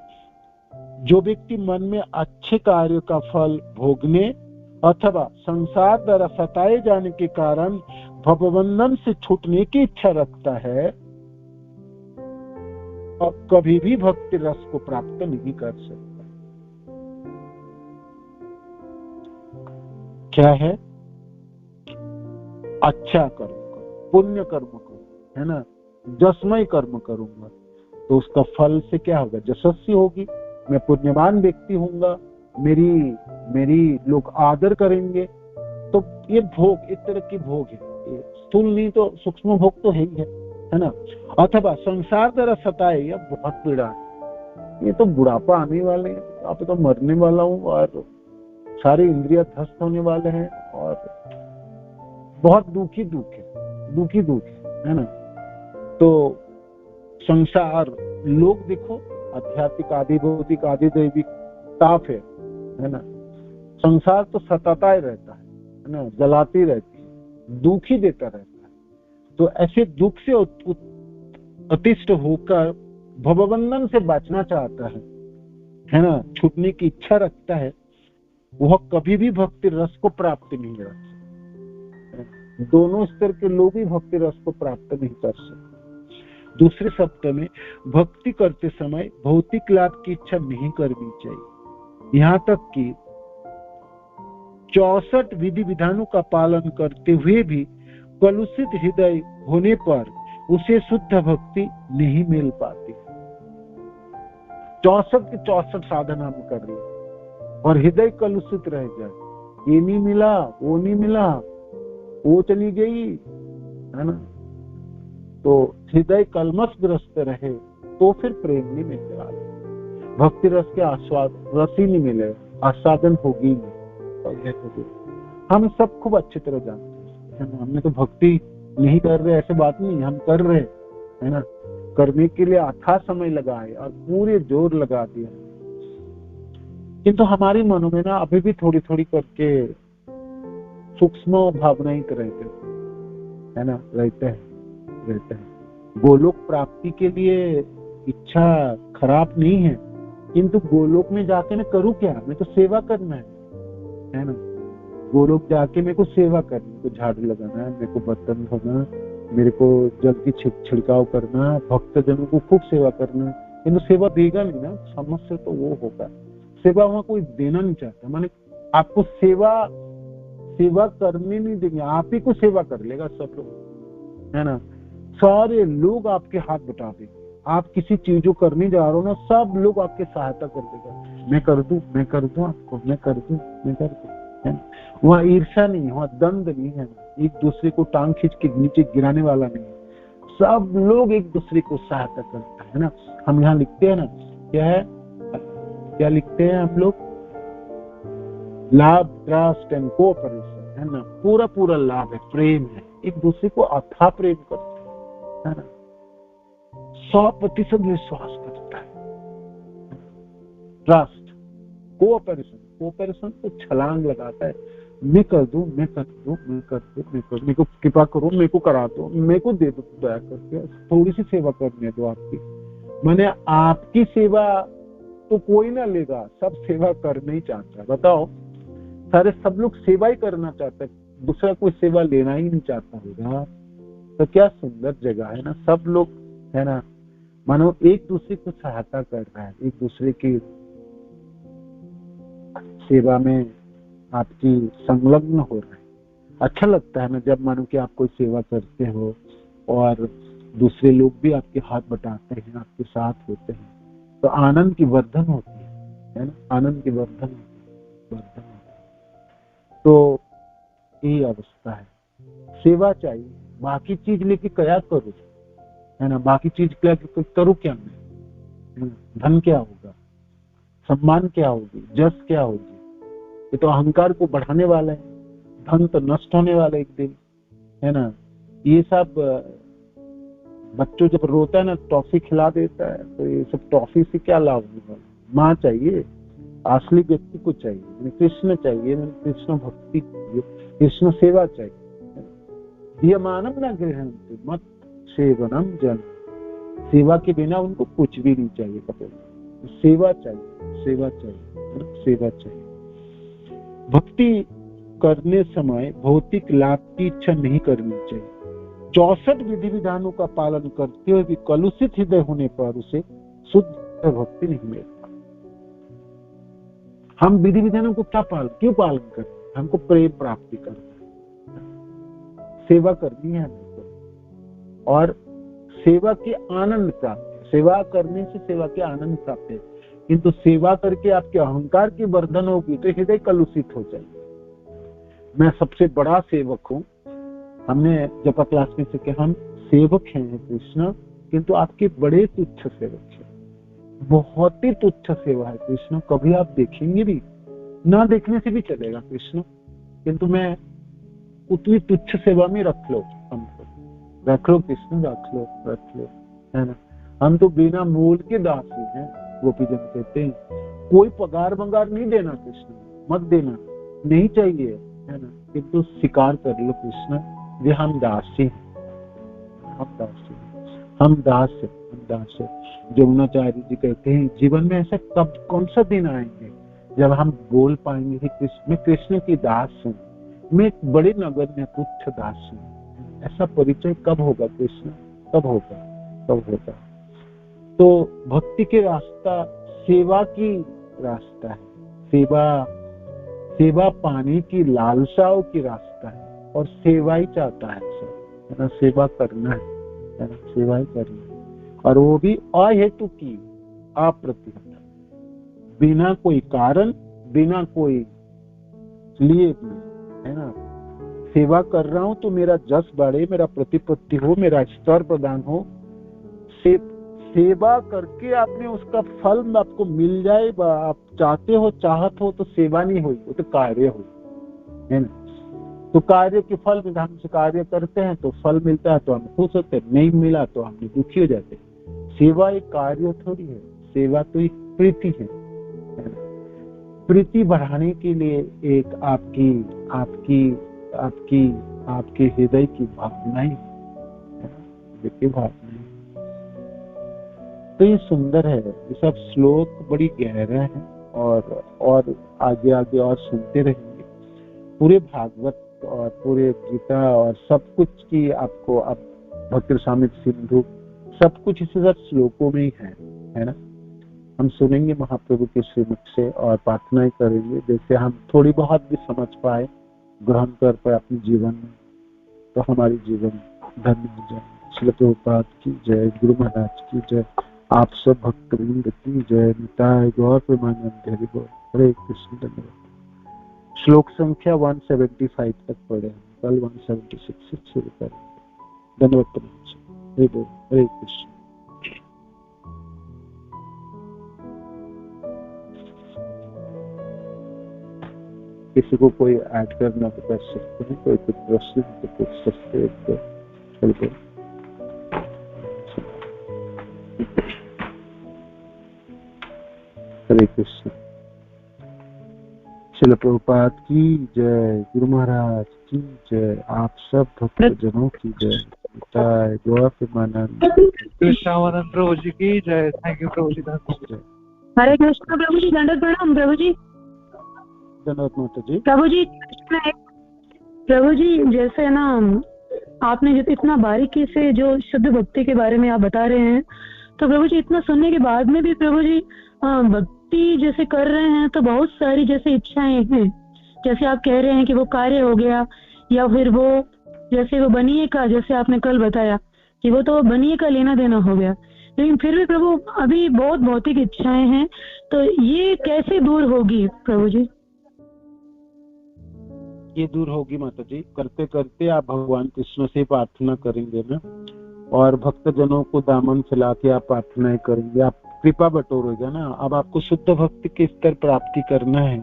जो व्यक्ति मन में अच्छे कार्य का फल भोगने अथवा संसार द्वारा सताए जाने के कारण भवबंधन से छूटने की इच्छा रखता है, और कभी भी भक्ति रस को प्राप्त नहीं कर सकता। क्या है? अच्छा कर्म करो, पुण्य कर्म करो, है ना, जसमय कर्म करूंगा तो उसका फल से क्या होगा? जशस्वी होगी, मैं पुण्यवान व्यक्ति होऊंगा, मेरी लोग आदर करेंगे। तो ये भोग एक तरह की भोग है, स्थूल नहीं तो सूक्ष्म भोग तो है ही है ना। अथवा संसार द्वारा सताए, यह बहुत पीड़ा है, ये तो बुढ़ापा आने वाले हैं, आप तो मरने वाला हूँ और सारे इंद्रिय ध्वस्त होने वाले हैं और बहुत दुखी दुख है ना। तो संसार लोग देखो, आध्यात्मिक आदि भौतिक आदि दैविक ताप है ना। संसार तो सताता ही रहता है ना, जलाती रहती है, दुख ही देता रहता है। तो ऐसे दुख से अतिष्ठ होकर भवबंधन से बचना चाहता है ना, छूटने की इच्छा रखता है, वह कभी भी भक्ति रस को प्राप्त नहीं कर सकता। दोनों स्तर के लोग ही भक्ति रस को प्राप्त नहीं कर सकते। दूसरे शब्द में भक्ति करते समय भौतिक लाभ की इच्छा नहीं करनी चाहिए। यहाँ तक कि 64 विधि विधानों का पालन करते हुए भी कलुषित हृदय होने पर उसे शुद्ध भक्ति नहीं मिल पाती। 64 के 64 साधन हम कर रहे और हृदय कलुषित रह जाए, ये नहीं मिला, वो नहीं मिला, वो चली गई, है ना। तो हृदय कलमशग्रस्त रहे तो फिर प्रेम नहीं मिलने वाला, भक्ति रस के आस्वाद रस ही नहीं मिले, आस्वादन होगी नहीं। हम सब खूब अच्छी तरह जानते हैं, हमने तो भक्ति नहीं कर रहे ऐसे बात नहीं, हम कर रहे है ना, करने के लिए अथाह समय लगाए और पूरे जोर लगा दिया, किंतु हमारे मनों में ना अभी भी थोड़ी थोड़ी करके सूक्ष्म भावनाएं रहते है ना, रहते हैं। गोलोक प्राप्ति के लिए इच्छा खराब नहीं है, किंतु गोलोक में जाके मैं करूँ क्या? मैं तो सेवा करना है ना। गोलोक जाके मेरे को सेवा करनी, मेरे को झाड़ू लगाना है, मेरे को बर्तन धोना, मेरे को जल की छिड़काव करना, भक्त जनों को खूब सेवा करना, किंतु सेवा देगा नहीं ना, समस्या तो वो होगा। सेवा वहां कोई देना नहीं चाहता, माने आपको सेवा करने नहीं देंगे, आप ही को सेवा कर लेगा सब लोग, है ना। सारे लोग आपके हाथ बटा देंगे, आप किसी चीज को करने जा रहे हो ना, सब लोग आपके सहायता कर देगा, मैं कर दूं आपको, मैं कर दूं, है ना। वहाँ ईर्ष्या नहीं है, वहाँ दंड नहीं है, एक दूसरे को टांग खींच के नीचे गिराने वाला नहीं है, सब लोग एक दूसरे को सहायता करता है ना। हम यहाँ लिखते हैं ना, क्या लिखते हैं हम लोग? लव, ट्रस्ट एंड कोऑपरेशन, है ना। पूरा लाभ है, प्रेम है, एक दूसरे को अथाह प्रेम करते है ना, 100% विश्वास करता है। ट्रस्ट, कोऑपरेशन तो छलांग लगाता है, मैं कर दूं, मेरे को कृपा करो, मेरे को करा दो, मेरे को दे दो, दया करके थोड़ी सी सेवा करने दो आपकी, मैंने आपकी सेवा तो कोई ना लेगा, सब सेवा करना ही चाहता है। बताओ, सारे सब लोग सेवा ही करना चाहते हैं, दूसरा कोई सेवा लेना ही नहीं चाहता होगा। तो क्या सुंदर जगह है ना, सब लोग है ना, मानो एक दूसरे को सहायता कर रहा है, एक दूसरे की सेवा में आपकी संलग्न हो रहा है। अच्छा लगता है ना जब मानो कि आप कोई सेवा करते हो और दूसरे लोग भी आपके हाथ बटाते हैं, आपके साथ होते हैं, तो आनंद की वर्धन होती है ना, आनंद की वर्धन होती है। तो यही अवस्था है, सेवा चाहिए, बाकी चीज लेके क्या करो, है ना, बाकी चीज लेके करो क्या मैं, धन क्या होगा, सम्मान क्या होगी, जस क्या होगी, ये तो अहंकार को बढ़ाने वाला है, धन तो नष्ट होने वाला एक दिन, है ना। ये सब बच्चों जब रोता है ना, टॉफी खिला देता है, तो ये सब टॉफी से क्या लाभ होगा। माँ चाहिए, असली व्यक्ति को चाहिए, कृष्ण चाहिए, कृष्ण भक्ति चाहिए, कृष्ण सेवा चाहिए। दीयमानम न गृह्णन्ति मत सेवनम जन, सेवा के बिना उनको कुछ भी नहीं चाहिए। कपिल, सेवा चाहिए, सेवा चाहिए, सेवा चाहिए। भक्ति करने समय भौतिक लाभ की इच्छा नहीं करनी चाहिए। 64 विधि विधानों का पालन करते हुए भी कलुषित हृदय होने पर उसे शुद्ध भक्ति नहीं मिलता। हम विधि विधानों को क्यों पालन करते? हमको प्रेम प्राप्ति करना है, सेवा करनी है हमको, और सेवा के आनंद प्राप्त, सेवा करने से सेवा के आनंद प्राप्त है। किंतु सेवा करके आपके अहंकार की वर्धन होगी तो हृदय कलुषित हो जाएगा। मैं सबसे बड़ा सेवक हूँ, हमने जपा क्लास में से कि हम सेवक हैं कृष्ण, किंतु आपके बड़े तुच्छ सेवक हैं, बहुत ही तुच्छ सेवा है कृष्ण, कभी आप देखेंगे भी ना, देखने से भी चलेगा कृष्ण, किंतु मैं उतनी तुच्छ सेवा में रख लो, हमको रख लो कृष्ण, रख लो, है ना। हम तो बिना मूल के दासी हैं, गोपीजन कहते हैं, कोई पगार मंगार नहीं देना कृष्ण, मत देना, नहीं चाहिए, है ना, किंतु स्वीकार कर लो कृष्ण, वे हम दासी हैं, हम दास है। जमुनाचार्य जी कहते हैं जीवन में ऐसा कौन सा दिन आएंगे जब हम बोल पाएंगे कि कृष्ण, मैं कृष्ण की दास हूँ, मैं एक बड़े नगर में तुच्छ दास हूँ। ऐसा परिचय कब होगा कृष्ण, कब होगा। तो भक्ति के रास्ता सेवा की रास्ता है, सेवा पाने की लालसाओं की रास्ता है, और सेवा ही चाहता है सब, है ना, सेवा करना है ना, सेवा ही करनी है, और वो भी अहेतु की, अप्रतिहत, बिना कोई कारण, बिना कोई लिए भी, है ना। सेवा कर रहा हूं तो मेरा जस बढ़े, मेरा प्रतिपत्ति हो, मेरा स्तर प्रदान हो। सेवा करके आपने उसका फल आपको मिल जाए, आप चाहते हो, चाहत हो, तो सेवा नहीं हुई, वो तो कार्य हुई, है ना। तो कार्य के फल में हम से कार्य करते हैं तो फल मिलता है तो हम खुश होते हैं, नहीं मिला तो हम दुखी हो जाते हैं। सेवा एक कार्य थोड़ी है, सेवा तो एक प्रीति है। प्रीति बढ़ाने के लिए एक आपके हृदय की भावनाएं, भावनाएं, तो ये सुंदर है। ये सब श्लोक बड़ी गहरा है, और आगे और सुनते रहेंगे। पूरे भागवत और पूरे गीता और सब कुछ की आपको अब भक्तिरसामृत सिंधु सब कुछ इसी सब श्लोकों में ही है ना। हम सुनेंगे महाप्रभु के श्रीमुख से और प्रार्थनाएं करेंगे, जैसे हम थोड़ी बहुत भी समझ पाए, ग्रहण कर पाए अपने जीवन में, तो हमारी जीवन धन्य हो जाए। श्री प्रभुपाद की जय, गुरु महाराज की जय, आप सब भक्तवृंद की जय, निताय गौर प्रेमानंद हरि बोल। हरे कृष्ण। धन्यवाद। श्लोक संख्या 175 तक पढ़े, कल 176 से शुरू करेंगे। धन्यवाद। हरे बोल। हरे कृष्ण। किसी को कोई ऐड करना तो कर सकते हैं, कोई कुछ प्रश्न तो पूछ सकते हैं, तो चलते। हरे कृष्ण। श्रील प्रभुपाद की जय, गुरु महाराज की जय, आप सब भक्तजनों की जय। जय गोपिमानंद कृष्णानंद प्रभु जी की जय। थैंक यू प्रभु जी। हरे कृष्ण प्रभु जी, दंडवत प्रणाम प्रभु जी। धन्यवाद माता जी। प्रभु जी जैसे ना आपने जो इतना बारीकी से जो शुद्ध भक्ति के बारे में आप बता रहे हैं, तो प्रभु जी इतना सुनने के बाद में भी प्रभु जी भक्ति जैसे कर रहे हैं तो बहुत सारी जैसे इच्छाएं हैं। जैसे आप कह रहे हैं कि वो कार्य हो गया, या फिर वो जैसे वो बनिए का, जैसे आपने कल बताया कि वो तो बनिए का लेना देना हो गया, लेकिन फिर भी प्रभु अभी बहुत भौतिक इच्छाएं हैं, तो ये कैसे दूर होगी प्रभु जी? ये दूर होगी माता जी, करते करते आप भगवान कृष्ण से प्रार्थना करेंगे ना, और भक्त जनों को दामन फैला के आप प्रार्थनाएं करेंगे, आप कृपा बटोरेगा ना। अब आपको शुद्ध भक्ति के स्तर प्राप्ति करना है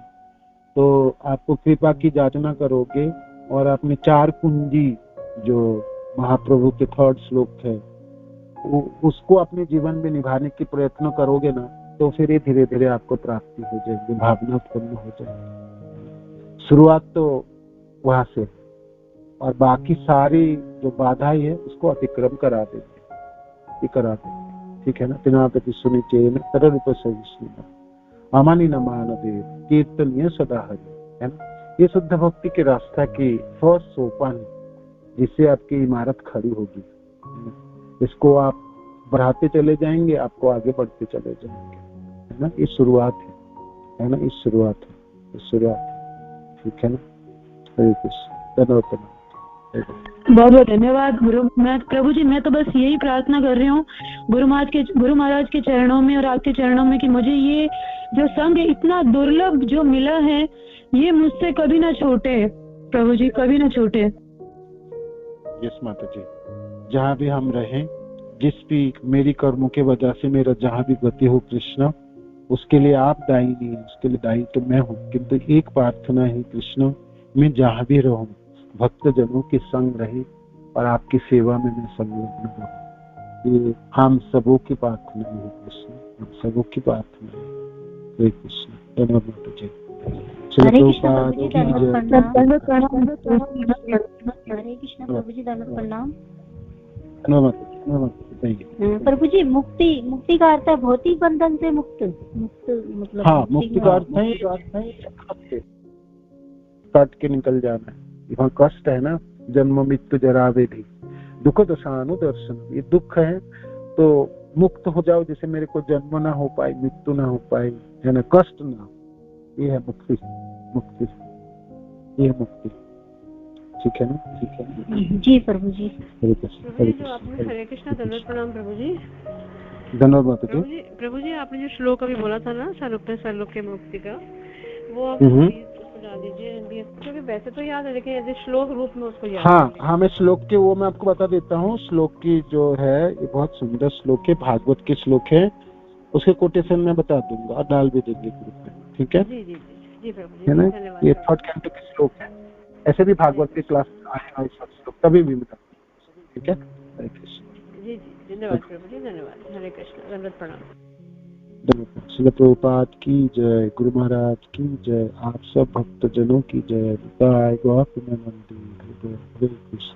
तो आपको कृपा की याचना करोगे, और अपने 4 कुंजी जो महाप्रभु के 3rd श्लोक है उसको अपने जीवन में निभाने के प्रयत्न करोगे ना, तो फिर ये धीरे धीरे आपको प्राप्ति हो जाएगी, भावना उत्पन्न हो जाएगी। शुरुआत तो वहां से, और बाकी सारी जो बाधाएं है उसको अतिक्रम करा देंगे, ठीक है ना। तिनापति सुनिचेन सरल रूप से विष्णु अमानी न मानदेव कीर्तनीय सदा हरि, है ना। ये शुद्ध भक्ति के रास्ता की फर्स्ट सोपान है जिससे आपकी इमारत खड़ी होगी। इसको आप बढ़ाते चले जाएंगे, आपको आगे बढ़ते चले जाएंगे, है ना। ये शुरुआत है ना, इस शुरुआत है, ठीक है ना। हरे कृष्ण, धन्यवाद। बहुत बहुत धन्यवाद गुरु। मैं प्रभु जी मैं तो बस यही प्रार्थना कर रही हूँ गुरु महाराज के चरणों में और आपके चरणों में कि मुझे ये जो संग इतना दुर्लभ जो मिला है ये मुझसे कभी ना छूटे प्रभु जी, कभी ना छूटे। यस माता जी, जहाँ भी हम रहें, जिस भी मेरी कर्मों के वजह से मेरा जहाँ भी गति हो कृष्ण, उसके लिए आप दायी नहीं, उसके लिए दायी तो मैं हूँ। किंतु एक प्रार्थना है कृष्ण, मैं जहाँ भी रहूं भक्त जनों के संग रहे और आपकी सेवा में मैं संलग्न रहूं। ये हम सबों की प्रार्थना है कृष्ण, हम सबों की प्रार्थना है। हरे कृष्ण, धन्यवाद माता जी। हरे कृष्ण प्रभु जी, दंडवत प्रणाम। हरे कृष्ण प्रभु जी, दंडवत प्रणाम। प्रभु जी मुक्ति का अर्थ है भौतिक बंधन से मुक्त मतलब? हाँ, मुक्ति का अर्थ है कट के निकल जाना है। यहाँ कष्ट है ना, जन्म मृत्यु जरा व्याधि दुख दशानुदर्शन, ये दुख है तो मुक्त हो जाओ। जैसे मेरे को जन्म ना हो पाए, मृत्यु ना हो पाए, है ना, कष्ट ना हो, ये है मुक्ति, ये है मुक्ति, ठीक है ना, ठीक है जी प्रभु जी। हरे कृष्ण, धन्यवाद प्रणाम प्रभु जी। धन्यवाद माता जी। प्रभु जी आपने जो श्लोक अभी बोला था ना सर्वलोक के मुक्ति का, वो आप डाल दीजिए, क्योंकि वैसे तो याद है लेकिन ऐसे श्लोक रूप में उसको याद। हाँ, मैं श्लोक के वो मैं आपको बता देता हूँ। श्लोक की जो है ये बहुत सुंदर श्लोक है, भागवत के श्लोक है, उसके कोटेशन में बता दूंगा, डाल भी देंगे ग्रुप में, ठीक है। जी प्रभु जी, है ना, ये 3rd कैंटो के श्लोक है। ऐसे भी भागवत के क्लास आएगा इस श्लोक, तभी भी बता, ठीक है। हरे कृष्ण। जी धन्यवाद प्रभु जी, धन्यवाद। हरे कृष्ण, दंडवत प्रणाम। श्रील प्रभुपाद की जय, गुरु महाराज की जय, आप सब भक्त जनों की जय। हरे कृष्ण।